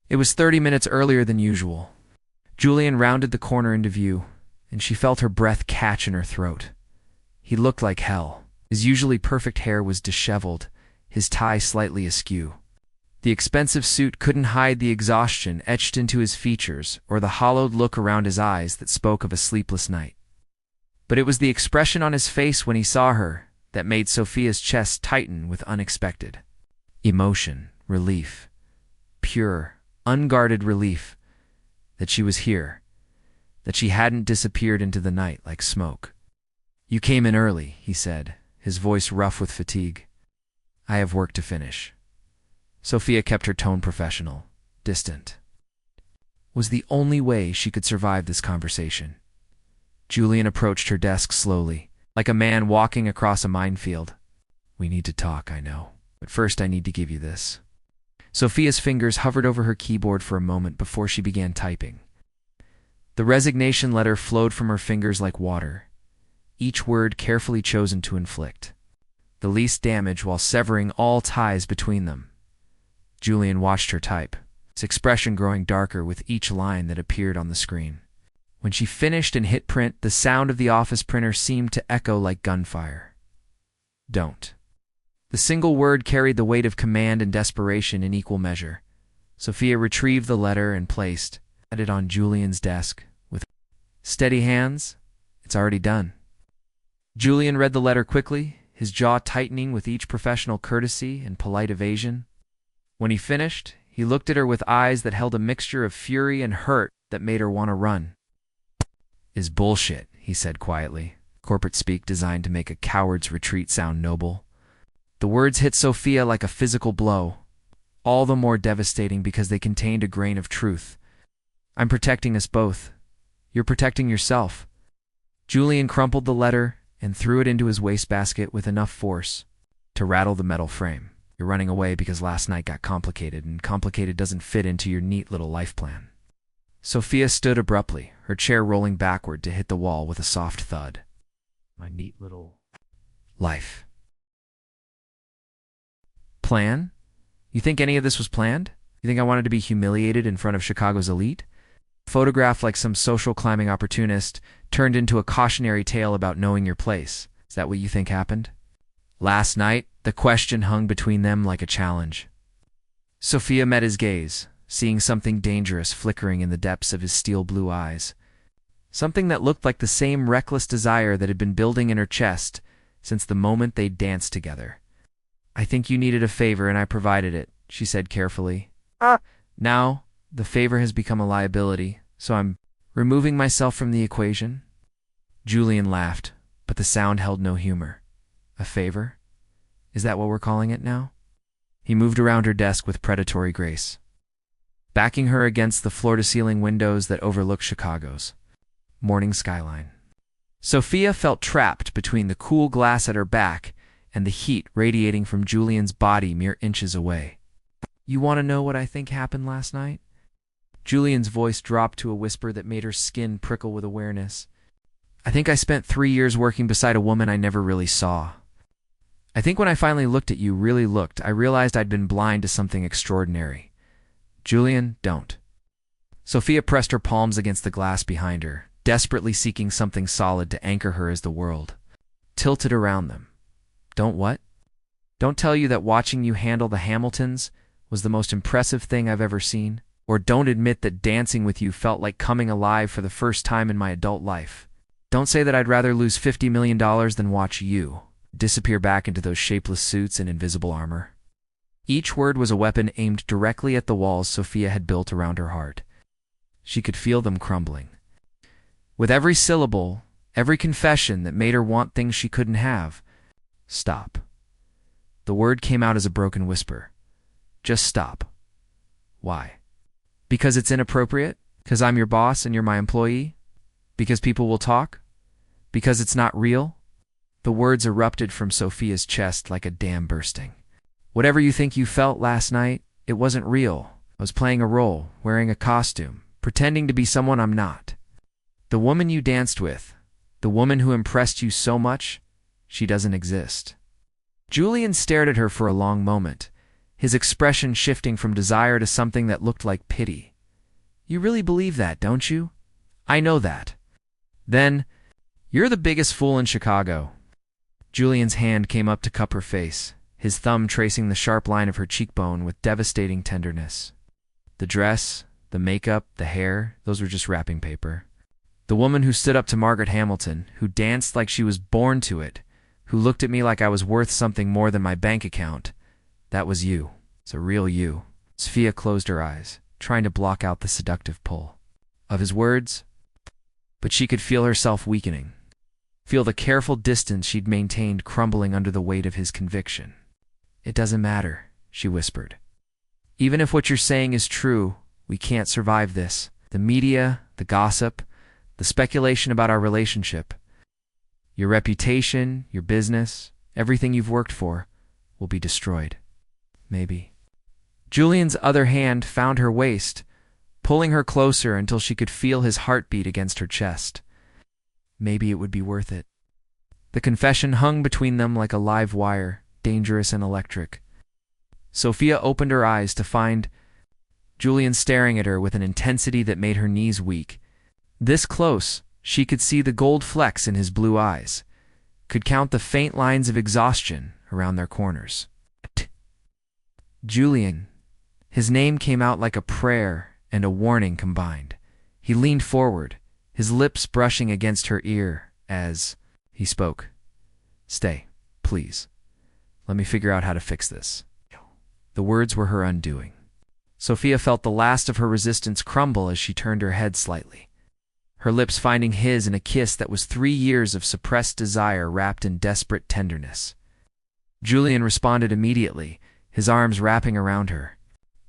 It was 30 minutes earlier than usual. Julian rounded the corner into view, and she felt her breath catch in her throat. He looked like hell. His usually perfect hair was disheveled, his tie slightly askew. The expensive suit couldn't hide the exhaustion etched into his features or the hollowed look around his eyes that spoke of a sleepless night. But it was the expression on his face when he saw her that made Sophia's chest tighten with unexpected emotion, relief, pure, unguarded relief that she was here, that she hadn't disappeared into the night like smoke. "You came in early," he said, his voice rough with fatigue. "I have work to finish." Sophia kept her tone professional, distant. Was the only way she could survive this conversation. Julian approached her desk slowly, like a man walking across a minefield. "We need to talk, I know. But first I need to give you this." Sophia's fingers hovered over her keyboard for a moment before she began typing. The resignation letter flowed from her fingers like water, each word carefully chosen to inflict the least damage while severing all ties between them. Julian watched her type, his expression growing darker with each line that appeared on the screen. When she finished and hit print, the sound of the office printer seemed to echo like gunfire. "Don't." The single word carried the weight of command and desperation in equal measure. Sophia retrieved the letter and placed it on Julian's desk with steady hands. "It's already done." Julian read the letter quickly, his jaw tightening with each professional courtesy and polite evasion. When he finished, he looked at her with eyes that held a mixture of fury and hurt that made her want to run. "Is bullshit," he said quietly, corporate speak designed to make a coward's retreat sound noble. The words hit Sophia like a physical blow, all the more devastating because they contained a grain of truth. "I'm protecting us both. You're protecting yourself." Julian crumpled the letter and threw it into his wastebasket with enough force to rattle the metal frame. "You're running away because last night got complicated, and complicated doesn't fit into your neat little life plan." Sophia stood abruptly, her chair rolling backward to hit the wall with a soft thud. "My neat little life plan? You think any of this was planned? You think I wanted to be humiliated in front of Chicago's elite? Photographed like some social climbing opportunist, turned into a cautionary tale about knowing your place. Is that what you think happened?" Last night, the question hung between them like a challenge. Sophia met his gaze, seeing something dangerous flickering in the depths of his steel blue eyes. Something that looked like the same reckless desire that had been building in her chest since the moment they danced together. "I think you needed a favor and I provided it," she said carefully. "Now, the favor has become a liability, so I'm removing myself from the equation." Julian laughed, but the sound held no humor. "A favor? Is that what we're calling it now?" He moved around her desk with predatory grace, backing her against the floor-to-ceiling windows that overlook Chicago's morning skyline. Sophia felt trapped between the cool glass at her back and the heat radiating from Julian's body mere inches away. "You want to know what I think happened last night?" Julian's voice dropped to a whisper that made her skin prickle with awareness. "I think I spent 3 years working beside a woman I never really saw. I think when I finally looked at you, really looked, I realized I'd been blind to something extraordinary. Julian, don't." Sophia pressed her palms against the glass behind her, desperately seeking something solid to anchor her as the world tilted around them. "Don't what?" "Don't tell you that watching you handle the Hamiltons was the most impressive thing I've ever seen? Or don't admit that dancing with you felt like coming alive for the first time in my adult life? Don't say that I'd rather lose $50 million than watch you disappear back into those shapeless suits and invisible armor." Each word was a weapon aimed directly at the walls Sophia had built around her heart. She could feel them crumbling. With every syllable, every confession that made her want things she couldn't have. "Stop." The word came out as a broken whisper. "Just stop." "Why?" "Because it's inappropriate? Because I'm your boss and you're my employee? Because people will talk? Because it's not real?" The words erupted from Sophia's chest like a dam bursting. "Whatever you think you felt last night, it wasn't real. I was playing a role, wearing a costume, pretending to be someone I'm not. The woman you danced with, the woman who impressed you so much, she doesn't exist." Julian stared at her for a long moment, his expression shifting from desire to something that looked like pity. "You really believe that, don't you?" "I know that." "Then, you're the biggest fool in Chicago." Julian's hand came up to cup her face, his thumb tracing the sharp line of her cheekbone with devastating tenderness. The dress, the makeup, the hair, those were just wrapping paper. The woman who stood up to Margaret Hamilton, who danced like she was born to it, who looked at me like I was worth something more than my bank account. That was you. It's a real you. Sophia closed her eyes, trying to block out the seductive pull of his words, but she could feel herself weakening, feel the careful distance she'd maintained crumbling under the weight of his conviction. It doesn't matter, she whispered. Even if what you're saying is true, we can't survive this. The media, the gossip, the speculation about our relationship, your reputation, your business, everything you've worked for, will be destroyed. Maybe. Julian's other hand found her waist, pulling her closer until she could feel his heartbeat against her chest. Maybe it would be worth it. The confession hung between them like a live wire, dangerous and electric. Sophia opened her eyes to find Julian staring at her with an intensity that made her knees weak. This close, she could see the gold flecks in his blue eyes, could count the faint lines of exhaustion around their corners. Julian. His name came out like a prayer and a warning combined. He leaned forward, his lips brushing against her ear as he spoke. Stay, please. Let me figure out how to fix this. The words were her undoing. Sophia felt the last of her resistance crumble as she turned her head slightly, her lips finding his in a kiss that was 3 years of suppressed desire wrapped in desperate tenderness. Julian responded immediately, his arms wrapping around her,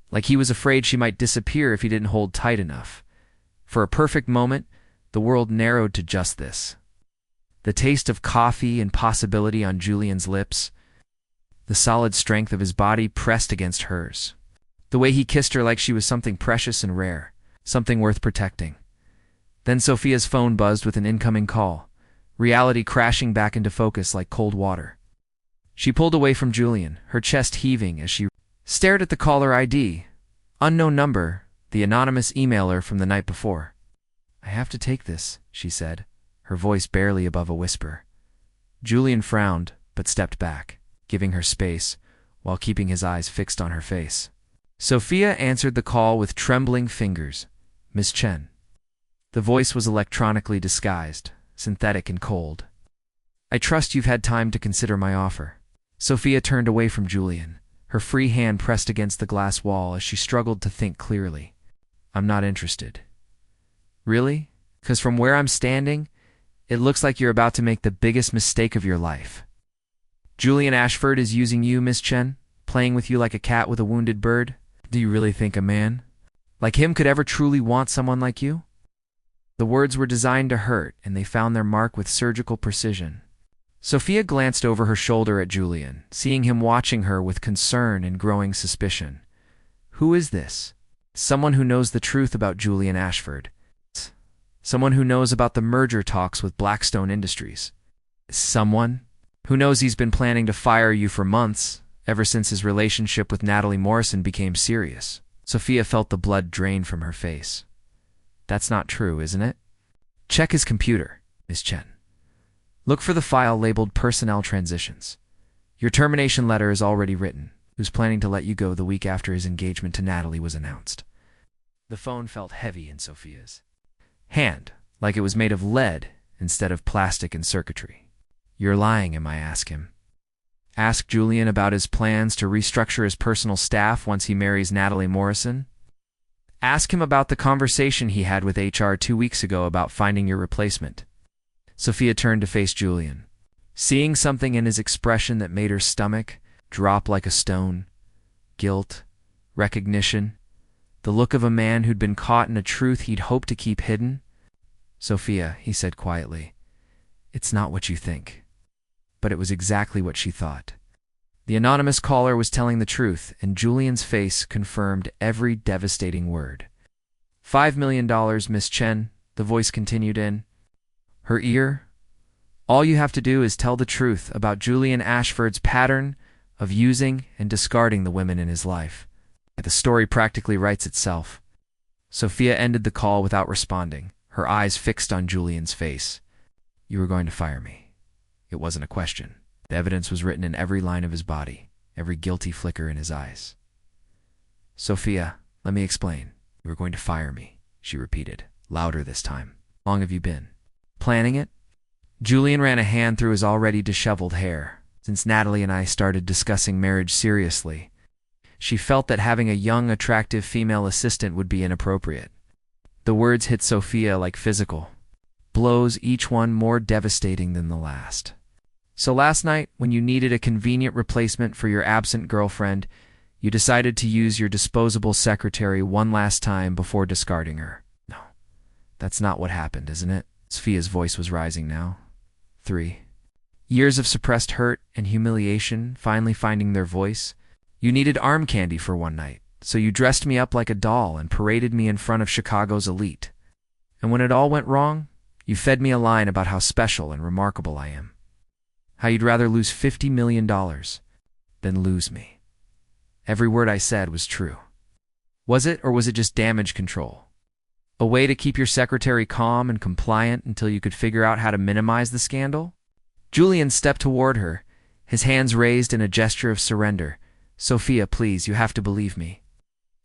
like he was afraid she might disappear if he didn't hold tight enough. For a perfect moment, the world narrowed to just this. The taste of coffee and possibility on Julian's lips, the solid strength of his body pressed against hers, the way he kissed her like she was something precious and rare, something worth protecting. Then Sophia's phone buzzed with an incoming call, reality crashing back into focus like cold water. She pulled away from Julian, her chest heaving as she stared at the caller ID. Unknown number, the anonymous emailer from the night before. I have to take this, she said, her voice barely above a whisper. Julian frowned, but stepped back, giving her space, while keeping his eyes fixed on her face. Sophia answered the call with trembling fingers. Miss Chen. The voice was electronically disguised, synthetic and cold. I trust you've had time to consider my offer. Sophia turned away from Julian, her free hand pressed against the glass wall as she struggled to think clearly. I'm not interested. Really? 'Cause from where I'm standing, it looks like you're about to make the biggest mistake of your life. Julian Ashford is using you, Miss Chen, playing with you like a cat with a wounded bird. Do you really think a man like him could ever truly want someone like you? The words were designed to hurt, and they found their mark with surgical precision. Sophia glanced over her shoulder at Julian, seeing him watching her with concern and growing suspicion. Who is this? Someone who knows the truth about Julian Ashford. Someone who knows about the merger talks with Blackstone Industries. Someone who knows he's been planning to fire you for months, ever since his relationship with Natalie Morrison became serious. Sophia felt the blood drain from her face. That's not true, isn't it? Check his computer, Miss Chen. Look for the file labeled Personnel Transitions. Your termination letter is already written. Who's planning to let you go the week after his engagement to Natalie was announced. The phone felt heavy in Sophia's hand, like it was made of lead instead of plastic and circuitry. You're lying, I ask him. Ask Julian about his plans to restructure his personal staff once he marries Natalie Morrison. Ask him about the conversation he had with HR 2 weeks ago about finding your replacement. Sophia turned to face Julian, seeing something in his expression that made her stomach drop like a stone. Guilt, recognition, the look of a man who'd been caught in a truth he'd hoped to keep hidden. Sophia, he said quietly, it's not what you think. But it was exactly what she thought. The anonymous caller was telling the truth, and Julian's face confirmed every devastating word. $5 million, Miss Chen, the voice continued in her ear. All you have to do is tell the truth about Julian Ashford's pattern of using and discarding the women in his life. The story practically writes itself. Sophia ended the call without responding, her eyes fixed on Julian's face. You were going to fire me. It wasn't a question. The evidence was written in every line of his body, every guilty flicker in his eyes. Sophia, let me explain. You were going to fire me, she repeated, louder this time. long have you been planning it? Julian ran a hand through his already disheveled hair. Since Natalie and I started discussing marriage seriously, she felt that having a young, attractive female assistant would be inappropriate. The words hit Sophia like physical blows, each one more devastating than the last. So last night, when you needed a convenient replacement for your absent girlfriend, you decided to use your disposable secretary one last time before discarding her. No, that's not what happened, isn't it? Sophia's voice was rising now. 3 years of suppressed hurt and humiliation finally finding their voice. You needed arm candy for one night, so you dressed me up like a doll and paraded me in front of Chicago's elite. And when it all went wrong, you fed me a line about how special and remarkable I am. How you'd rather lose $50 million than lose me. Every word I said was true. Was it, or was it just damage control? A way to keep your secretary calm and compliant until you could figure out how to minimize the scandal? Julian stepped toward her, his hands raised in a gesture of surrender. Sophia, please, you have to believe me.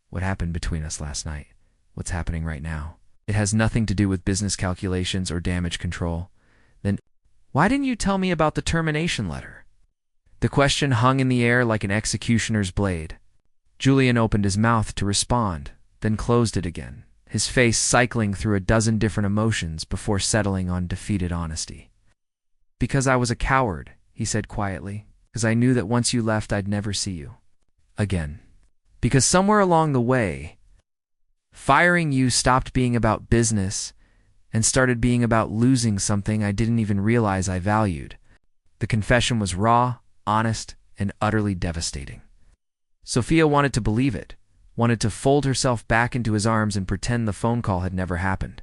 What happened between us last night? What's happening right now? It has nothing to do with business calculations or damage control. Then, why didn't you tell me about the termination letter? The question hung in the air like an executioner's blade. Julian opened his mouth to respond, then closed it again, his face cycling through a dozen different emotions before settling on defeated honesty. Because I was a coward, he said quietly, because I knew that once you left I'd never see you again. Because somewhere along the way, firing you stopped being about business and started being about losing something I didn't even realize I valued. The confession was raw, honest, and utterly devastating. Sophia wanted to believe it, wanted to fold herself back into his arms and pretend the phone call had never happened.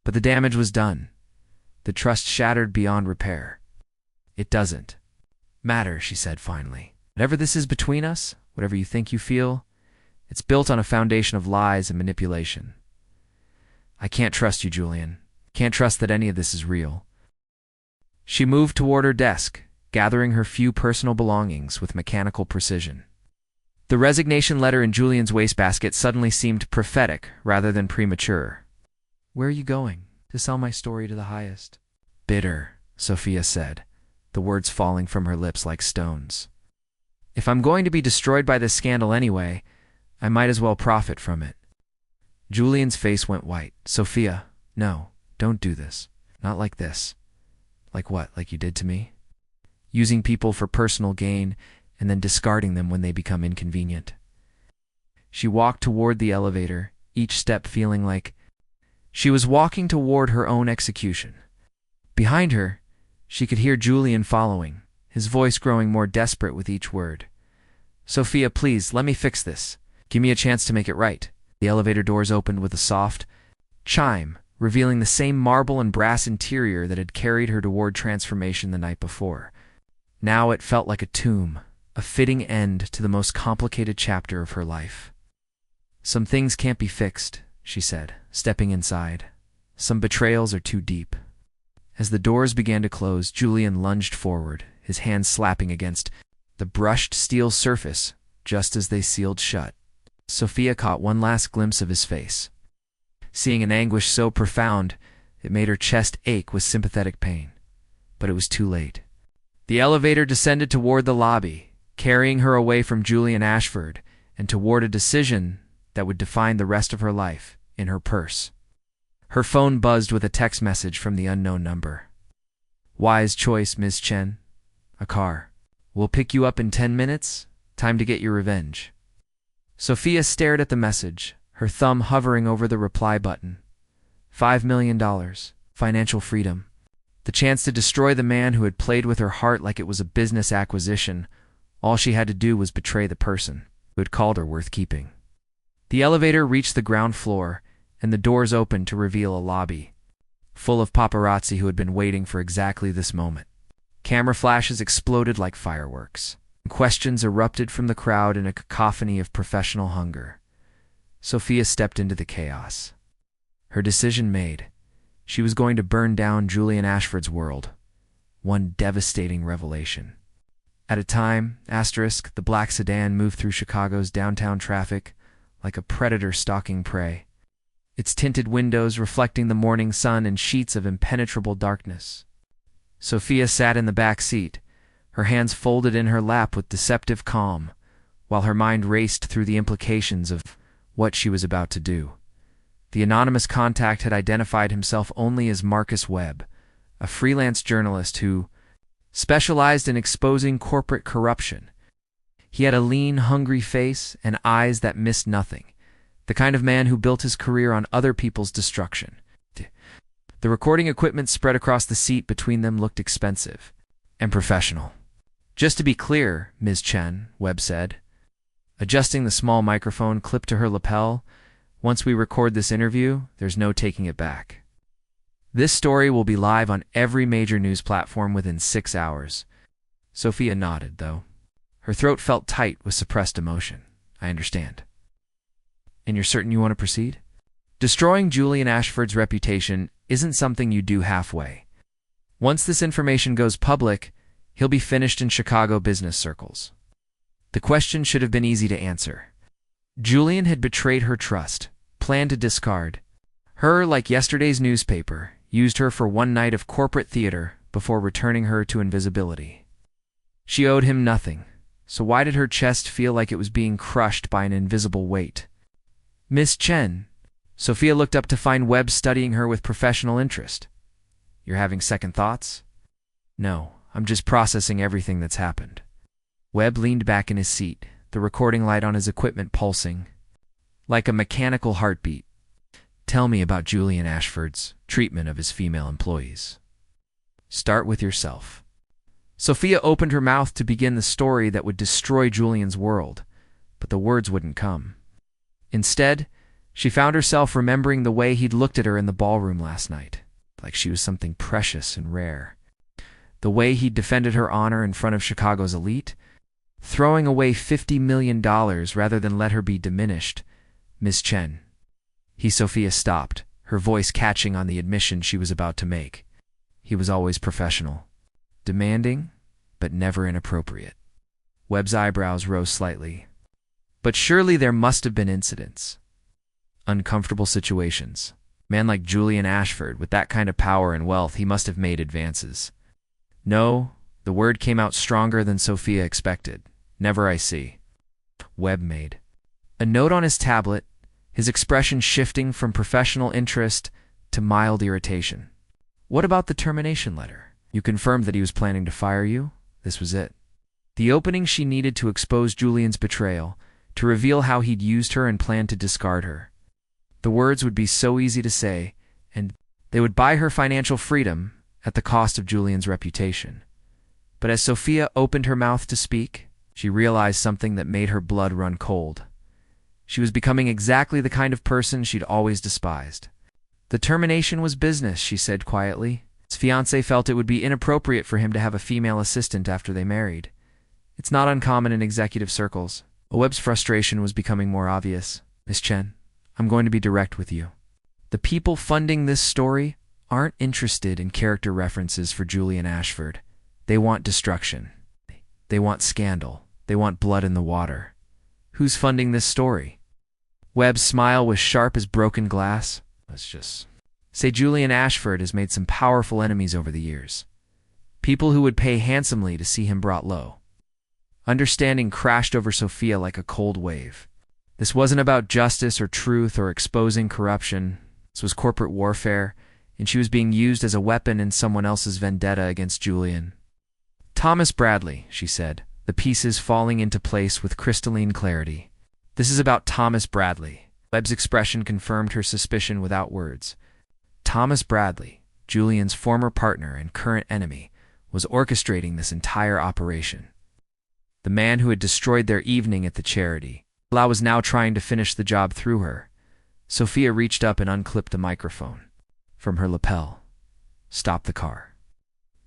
But the damage was done. The trust shattered beyond repair. It doesn't matter, she said finally. Whatever this is between us, whatever you think you feel, it's built on a foundation of lies and manipulation. I can't trust you, Julian. Can't trust that any of this is real. She moved toward her desk, gathering her few personal belongings with mechanical precision. The resignation letter in Julian's wastebasket suddenly seemed prophetic rather than premature. Where are you going? To sell my story to the highest. Bitter, Sophia said, the words falling from her lips like stones. If I'm going to be destroyed by this scandal anyway, I might as well profit from it. Julian's face went white. Sophia, no, don't do this. Not like this. Like what? Like you did to me? Using people for personal gain and then discarding them when they become inconvenient. She walked toward the elevator, each step feeling like she was walking toward her own execution. Behind her, she could hear Julian following, his voice growing more desperate with each word. Sophia, please, let me fix this. Give me a chance to make it right. The elevator doors opened with a soft chime, revealing the same marble and brass interior that had carried her toward transformation the night before. Now it felt like a tomb, a fitting end to the most complicated chapter of her life. Some things can't be fixed, she said, stepping inside. Some betrayals are too deep. As the doors began to close, Julian lunged forward, his hands slapping against the brushed steel surface just as they sealed shut. Sophia caught one last glimpse of his face. Seeing an anguish so profound, it made her chest ache with sympathetic pain. But it was too late. The elevator descended toward the lobby, carrying her away from Julian Ashford and toward a decision that would define the rest of her life, in her purse. Her phone buzzed with a text message from the unknown number. Wise choice, Ms. Chen. A car. We'll pick you up in 10 minutes. Time to get your revenge. Sophia stared at the message, her thumb hovering over the reply button. $5 million. Financial freedom. The chance to destroy the man who had played with her heart like it was a business acquisition. All she had to do was betray the person who had called her worth keeping. The elevator reached the ground floor, and the doors opened to reveal a lobby, full of paparazzi who had been waiting for exactly this moment. Camera flashes exploded like fireworks. Questions erupted from the crowd in a cacophony of professional hunger. Sophia stepped into the chaos. Her decision made, she was going to burn down Julian Ashford's world. One devastating revelation. At a time, the black sedan moved through Chicago's downtown traffic like a predator stalking prey. its tinted windows reflecting the morning sun in sheets of impenetrable darkness. Sophia sat in the back seat, her hands folded in her lap with deceptive calm, while her mind raced through the implications of what she was about to do. The anonymous contact had identified himself only as Marcus Webb, a freelance journalist who specialized in exposing corporate corruption. He had a lean, hungry face and eyes that missed nothing, the kind of man who built his career on other people's destruction. The recording equipment spread across the seat between them looked expensive and professional. "Just to be clear, Ms. Chen," Webb said, adjusting the small microphone clipped to her lapel, "once we record this interview, there's no taking it back. This story will be live on every major news platform within 6 hours." Sophia nodded, though. Her throat felt tight with suppressed emotion. "I understand." "And you're certain you want to proceed?" "Destroying Julian Ashford's reputation isn't something you do halfway. Once this information goes public, he'll be finished in Chicago business circles." The question should have been easy to answer. Julian had betrayed her trust, planned to discard her like yesterday's newspaper, used her for one night of corporate theater before returning her to invisibility. She owed him nothing, so why did her chest feel like it was being crushed by an invisible weight? "Miss Chen," Sophia looked up to find Webb studying her with professional interest. "You're having second thoughts?" "No, I'm just processing everything that's happened." Webb leaned back in his seat, the recording light on his equipment pulsing like a mechanical heartbeat. "Tell me about Julian Ashford's treatment of his female employees. Start with yourself." Sophia opened her mouth to begin the story that would destroy Julian's world, but the words wouldn't come. Instead, she found herself remembering the way he'd looked at her in the ballroom last night, like she was something precious and rare. The way he'd defended her honor in front of Chicago's elite, throwing away $50 million rather than let her be diminished. "Miss Chen." Sophia stopped, her voice catching on the admission she was about to make. He was always professional, demanding, but never inappropriate. Webb's eyebrows rose slightly. "But surely there must have been incidents. Uncomfortable situations. A man like Julian Ashford, with that kind of power and wealth, he must have made advances." "No," the word came out stronger than Sophia expected. "Never I see." Webb made a note on his tablet, his expression shifting from professional interest to mild irritation. "What about the termination letter? You confirmed that he was planning to fire you?" This was it. The opening she needed to expose Julian's betrayal, to reveal how he'd used her and planned to discard her. The words would be so easy to say, and they would buy her financial freedom at the cost of Julian's reputation. But as Sophia opened her mouth to speak, she realized something that made her blood run cold. She was becoming exactly the kind of person she'd always despised. "The termination was business," she said quietly. His fiancée felt it would be inappropriate for him to have a female assistant after they married. It's not uncommon in executive circles. Webb's frustration was becoming more obvious. "Miss Chen, I'm going to be direct with you. The people funding this story aren't interested in character references for Julian Ashford. They want destruction. They want scandal. They want blood in the water. Who's funding this story?" Webb's smile was sharp as broken glass. "Let's just say Julian Ashford has made some powerful enemies over the years. People who would pay handsomely to see him brought low." Understanding crashed over Sophia like a cold wave. This wasn't about justice or truth or exposing corruption. This was corporate warfare, and she was being used as a weapon in someone else's vendetta against Julian. "Thomas Bradley," she said, the pieces falling into place with crystalline clarity. "This is about Thomas Bradley." Webb's expression confirmed her suspicion without words. Thomas Bradley, Julian's former partner and current enemy, was orchestrating this entire operation. The man who had destroyed their evening at the charity. Gala was now trying to finish the job through her. Sophia reached up and unclipped the microphone from her lapel. "Stop the car."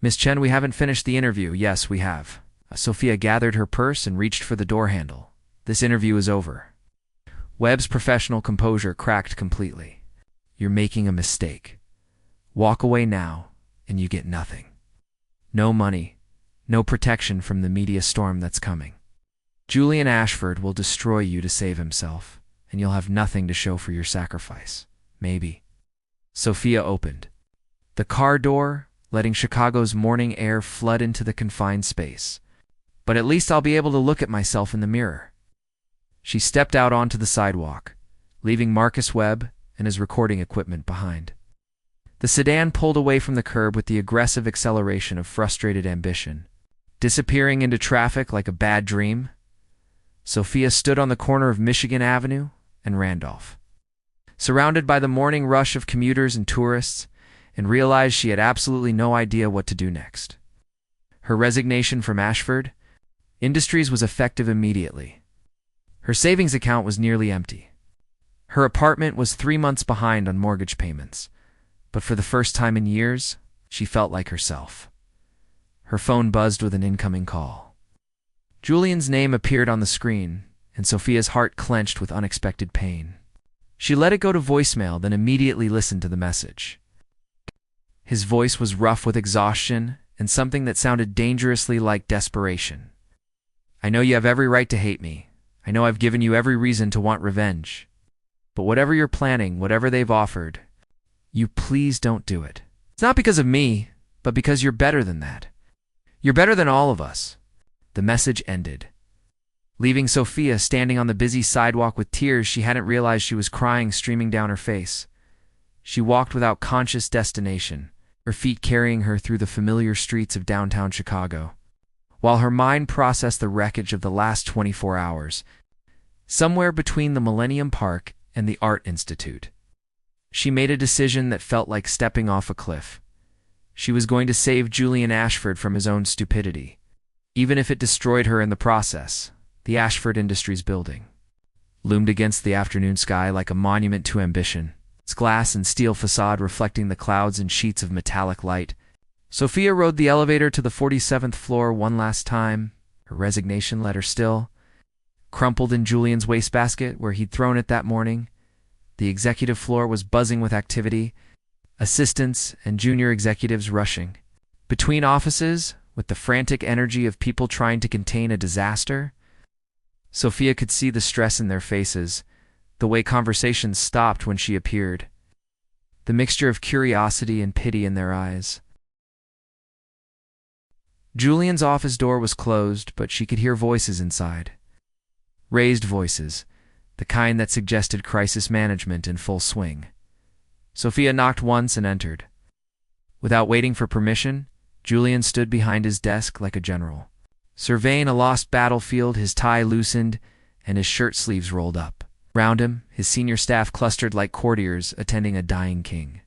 "Miss Chen, we haven't finished the interview." "Yes, we have." Sophia gathered her purse and reached for the door handle. "This interview is over." Webb's professional composure cracked completely. "You're making a mistake. Walk away now, and you get nothing. No money, no protection from the media storm that's coming. Julian Ashford will destroy you to save himself, and you'll have nothing to show for your sacrifice. maybe. Sophia opened the car door, letting Chicago's morning air flood into the confined space. But at least I'll be able to look at myself in the mirror. She stepped out onto the sidewalk, leaving Marcus Webb and his recording equipment behind. The sedan pulled away from the curb with the aggressive acceleration of frustrated ambition. Disappearing into traffic like a bad dream, Sophia stood on the corner of Michigan Avenue and Randolph, surrounded by the morning rush of commuters and tourists, and realized she had absolutely no idea what to do next. Her resignation from Ashford Industries was effective immediately. Her savings account was nearly empty. Her apartment was 3 months behind on mortgage payments, but for the first time in years, she felt like herself. Her phone buzzed with an incoming call. Julian's name appeared on the screen, and Sophia's heart clenched with unexpected pain. She let it go to voicemail, then immediately listened to the message. His voice was rough with exhaustion and something that sounded dangerously like desperation. I know you have every right to hate me. I know I've given you every reason to want revenge. But whatever you're planning, whatever they've offered, you please don't do it. It's not because of me, but because you're better than that. You're better than all of us. The message ended, leaving Sophia standing on the busy sidewalk with tears she hadn't realized she was crying streaming down her face. She walked without conscious destination, her feet carrying her through the familiar streets of downtown Chicago, while her mind processed the wreckage of the last 24 hours, somewhere between the Millennium Park and the Art Institute. She made a decision that felt like stepping off a cliff. She was going to save Julian Ashford from his own stupidity, even if it destroyed her in the process. The Ashford Industries building loomed against the afternoon sky like a monument to ambition, its glass and steel facade reflecting the clouds in sheets of metallic light. Sophia rode the elevator to the 47th floor one last time, her resignation letter still crumpled in Julian's wastebasket where he'd thrown it that morning. The executive floor was buzzing with activity, assistants and junior executives rushing between offices with the frantic energy of people trying to contain a disaster. Sophia could see the stress in their faces, the way conversations stopped when she appeared, the mixture of curiosity and pity in their eyes. Julian's office door was closed, but she could hear voices inside. Raised voices, the kind that suggested crisis management in full swing. Sophia knocked once and entered. Without waiting for permission, Julian stood behind his desk like a general, surveying a lost battlefield, his tie loosened and his shirt sleeves rolled up. Round him, his senior staff clustered like courtiers attending a dying king.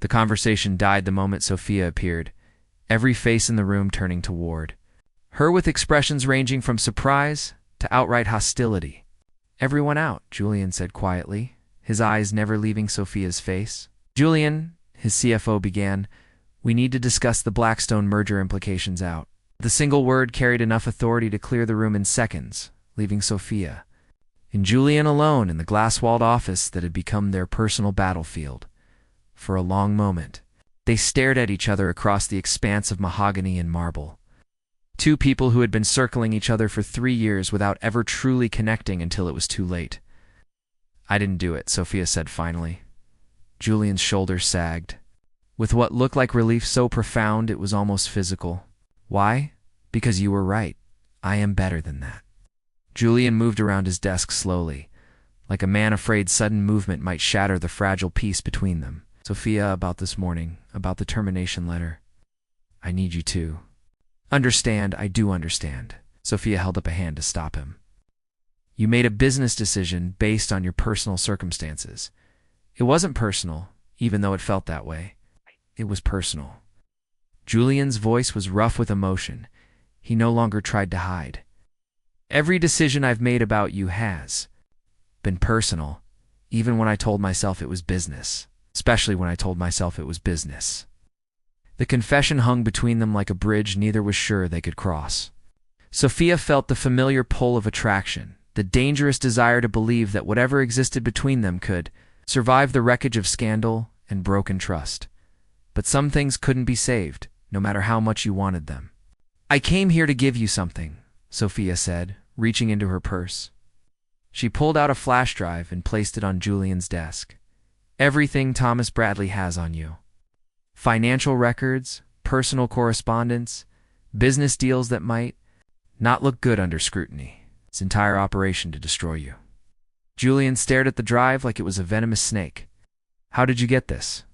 The conversation died the moment Sophia appeared, every face in the room turning toward her with expressions ranging from surprise to outright hostility. "Everyone out," Julian said quietly, his eyes never leaving Sophia's face. "Julian," his CFO began, "we need to discuss the Blackstone merger implications out." The single word carried enough authority to clear the room in seconds, leaving Sophia and Julian alone in the glass-walled office that had become their personal battlefield. For a long moment, they stared at each other across the expanse of mahogany and marble. Two people who had been circling each other for 3 years without ever truly connecting until it was too late. "I didn't do it," Sophia said finally. Julian's shoulders sagged, with what looked like relief so profound it was almost physical. "Why? Because you were right. I am better than that." Julian moved around his desk slowly, like a man afraid sudden movement might shatter the fragile peace between them. "Sophia, about this morning, about the termination letter. I need you to understand. I do understand." Sophia held up a hand to stop him. "You made a business decision based on your personal circumstances. It wasn't personal, even though it felt that way. It was personal." Julian's voice was rough with emotion. He no longer tried to hide. "Every decision I've made about you has been personal, even when I told myself it was business. Especially when I told myself it was business." The confession hung between them like a bridge neither was sure they could cross. Sophia felt the familiar pull of attraction, the dangerous desire to believe that whatever existed between them could survive the wreckage of scandal and broken trust. But some things couldn't be saved, no matter how much you wanted them. "I came here to give you something," Sophia said, reaching into her purse. She pulled out a flash drive and placed it on Julian's desk. Everything Thomas Bradley has on you. Financial records, personal correspondence, business deals that might not look good under scrutiny. Its entire operation to destroy you. Julian stared at the drive like it was a venomous snake. How did you get this?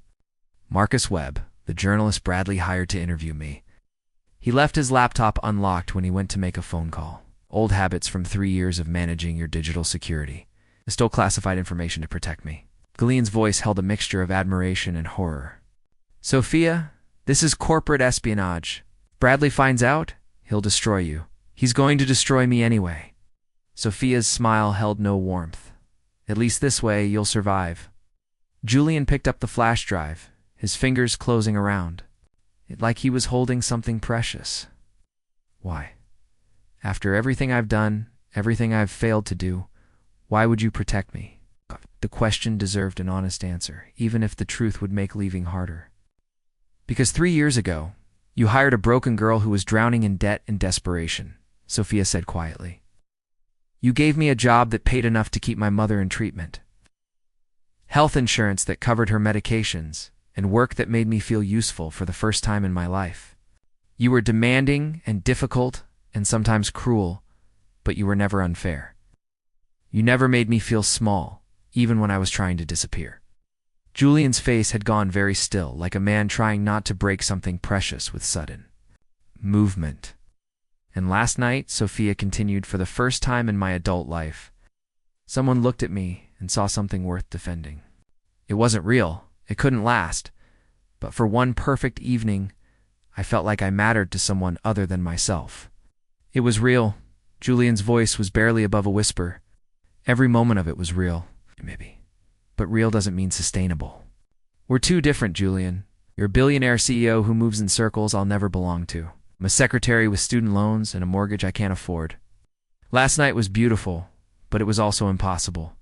Marcus Webb, the journalist Bradley hired to interview me. He left his laptop unlocked when he went to make a phone call. Old habits from 3 years of managing your digital security. I stole classified information to protect me. Julian's voice held a mixture of admiration and horror. Sophia, this is corporate espionage. Bradley finds out, he'll destroy you. He's going to destroy me anyway. Sophia's smile held no warmth. At least this way, you'll survive. Julian picked up the flash drive, his fingers closing around, like he was holding something precious. Why? After everything I've done, everything I've failed to do, why would you protect me? The question deserved an honest answer, even if the truth would make leaving harder. Because 3 years ago, you hired a broken girl who was drowning in debt and desperation, Sophia said quietly. You gave me a job that paid enough to keep my mother in treatment. Health insurance that covered her medications, and work that made me feel useful for the first time in my life. You were demanding and difficult and sometimes cruel, but you were never unfair. You never made me feel small, even when I was trying to disappear. Julian's face had gone very still, like a man trying not to break something precious with sudden movement. And last night, Sophia continued, for the first time in my adult life, someone looked at me and saw something worth defending. It wasn't real. It couldn't last. But for one perfect evening, I felt like I mattered to someone other than myself. It was real. Julian's voice was barely above a whisper. Every moment of it was real, maybe. But real doesn't mean sustainable. We're too different, Julian. You're a billionaire CEO who moves in circles I'll never belong to. I'm a secretary with student loans and a mortgage I can't afford. Last night was beautiful, but it was also impossible.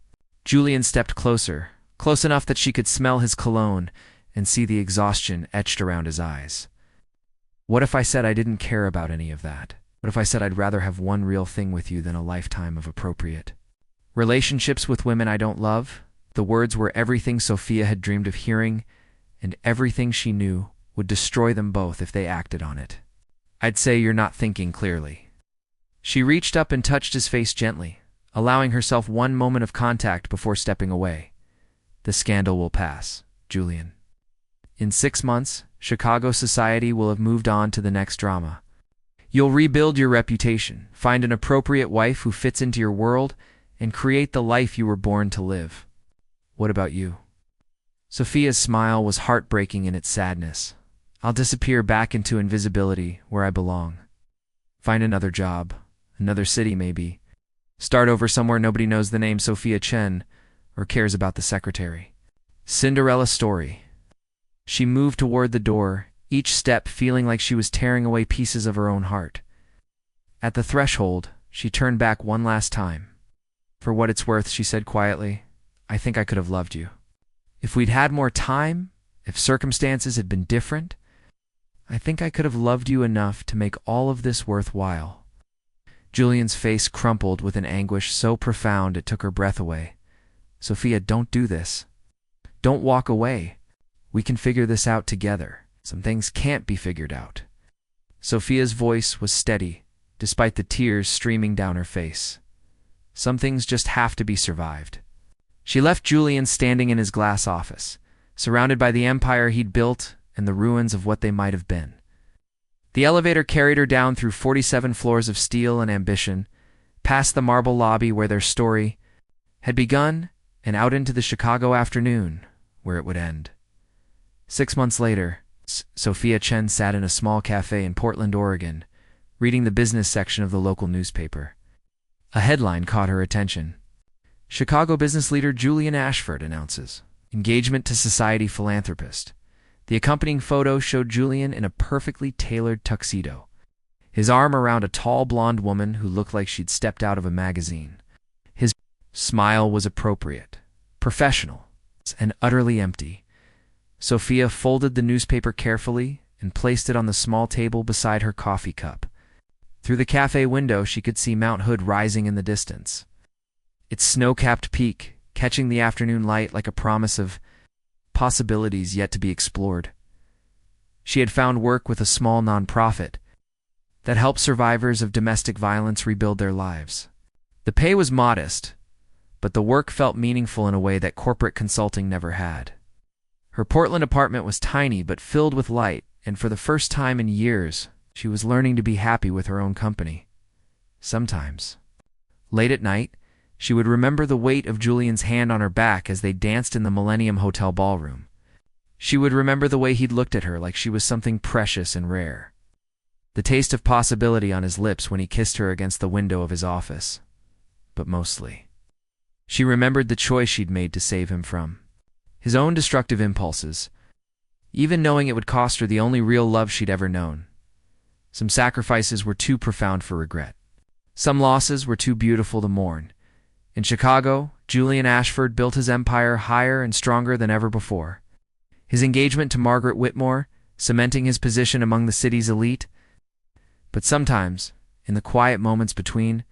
Julian stepped closer, close enough that she could smell his cologne and see the exhaustion etched around his eyes. What if I said I didn't care about any of that? What if I said I'd rather have one real thing with you than a lifetime of appropriate relationships with women I don't love? The words were everything Sophia had dreamed of hearing, and everything she knew would destroy them both if they acted on it. I'd say you're not thinking clearly. She reached up and touched his face gently, allowing herself one moment of contact before stepping away. The scandal will pass, Julian. In 6 months, Chicago society will have moved on to the next drama. You'll rebuild your reputation, find an appropriate wife who fits into your world, and create the life you were born to live. What about you? Sophia's smile was heartbreaking in its sadness. I'll disappear back into invisibility, where I belong. Find another job, another city maybe. Start over somewhere nobody knows the name Sophia Chen or cares about the secretary. Cinderella story. She moved toward the door, each step feeling like she was tearing away pieces of her own heart. At the threshold, she turned back one last time. For what it's worth, she said quietly, I think I could have loved you. If we'd had more time, if circumstances had been different, I think I could have loved you enough to make all of this worthwhile. Julian's face crumpled with an anguish so profound it took her breath away. Sophia, don't do this. Don't walk away. We can figure this out together. Some things can't be figured out. Sophia's voice was steady, despite the tears streaming down her face. Some things just have to be survived. She left Julian standing in his glass office, surrounded by the empire he'd built and the ruins of what they might have been. The elevator carried her down through 47 floors of steel and ambition, past the marble lobby where their story had begun, and out into the Chicago afternoon, where it would end. 6 months later, Sophia Chen sat in a small cafe in Portland, Oregon, reading the business section of the local newspaper. A headline caught her attention. Chicago business leader Julian Ashford announces engagement to society philanthropist. The accompanying photo showed Julian in a perfectly tailored tuxedo, his arm around a tall blonde woman who looked like she'd stepped out of a magazine. His smile was appropriate, professional, and utterly empty. Sophia folded the newspaper carefully and placed it on the small table beside her coffee cup. Through the cafe window, she could see Mount Hood rising in the distance, its snow-capped peak catching the afternoon light like a promise of possibilities yet to be explored. She had found work with a small nonprofit that helped survivors of domestic violence rebuild their lives. The pay was modest, but the work felt meaningful in a way that corporate consulting never had. Her Portland apartment was tiny but filled with light, and for the first time in years, she was learning to be happy with her own company. Sometimes, late at night, she would remember the weight of Julian's hand on her back as they danced in the Millennium Hotel ballroom. She would remember the way he'd looked at her like she was something precious and rare. The taste of possibility on his lips when he kissed her against the window of his office. But mostly, she remembered the choice she'd made to save him from his own destructive impulses, even knowing it would cost her the only real love she'd ever known. Some sacrifices were too profound for regret. Some losses were too beautiful to mourn. In Chicago, Julian Ashford built his empire higher and stronger than ever before. His engagement to Margaret Whitmore, cementing his position among the city's elite. But sometimes, in the quiet moments between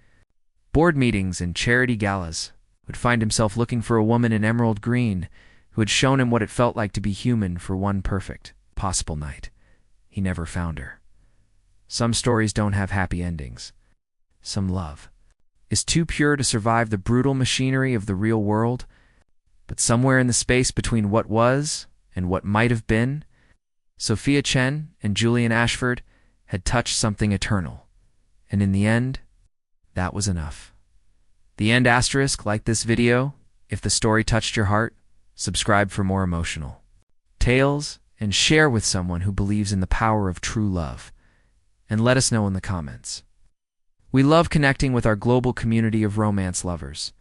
board meetings and charity galas, would find himself looking for a woman in emerald green who had shown him what it felt like to be human for one perfect, possible night. He never found her. Some stories don't have happy endings. Some love is too pure to survive the brutal machinery of the real world. But somewhere in the space between what was and what might have been, Sophia Chen and Julian Ashford had touched something eternal. And in the end, that was enough. The end asterisk, like this video, if the story touched your heart, subscribe for more emotional tales, and share with someone who believes in the power of true love. And let us know in the comments. We love connecting with our global community of romance lovers.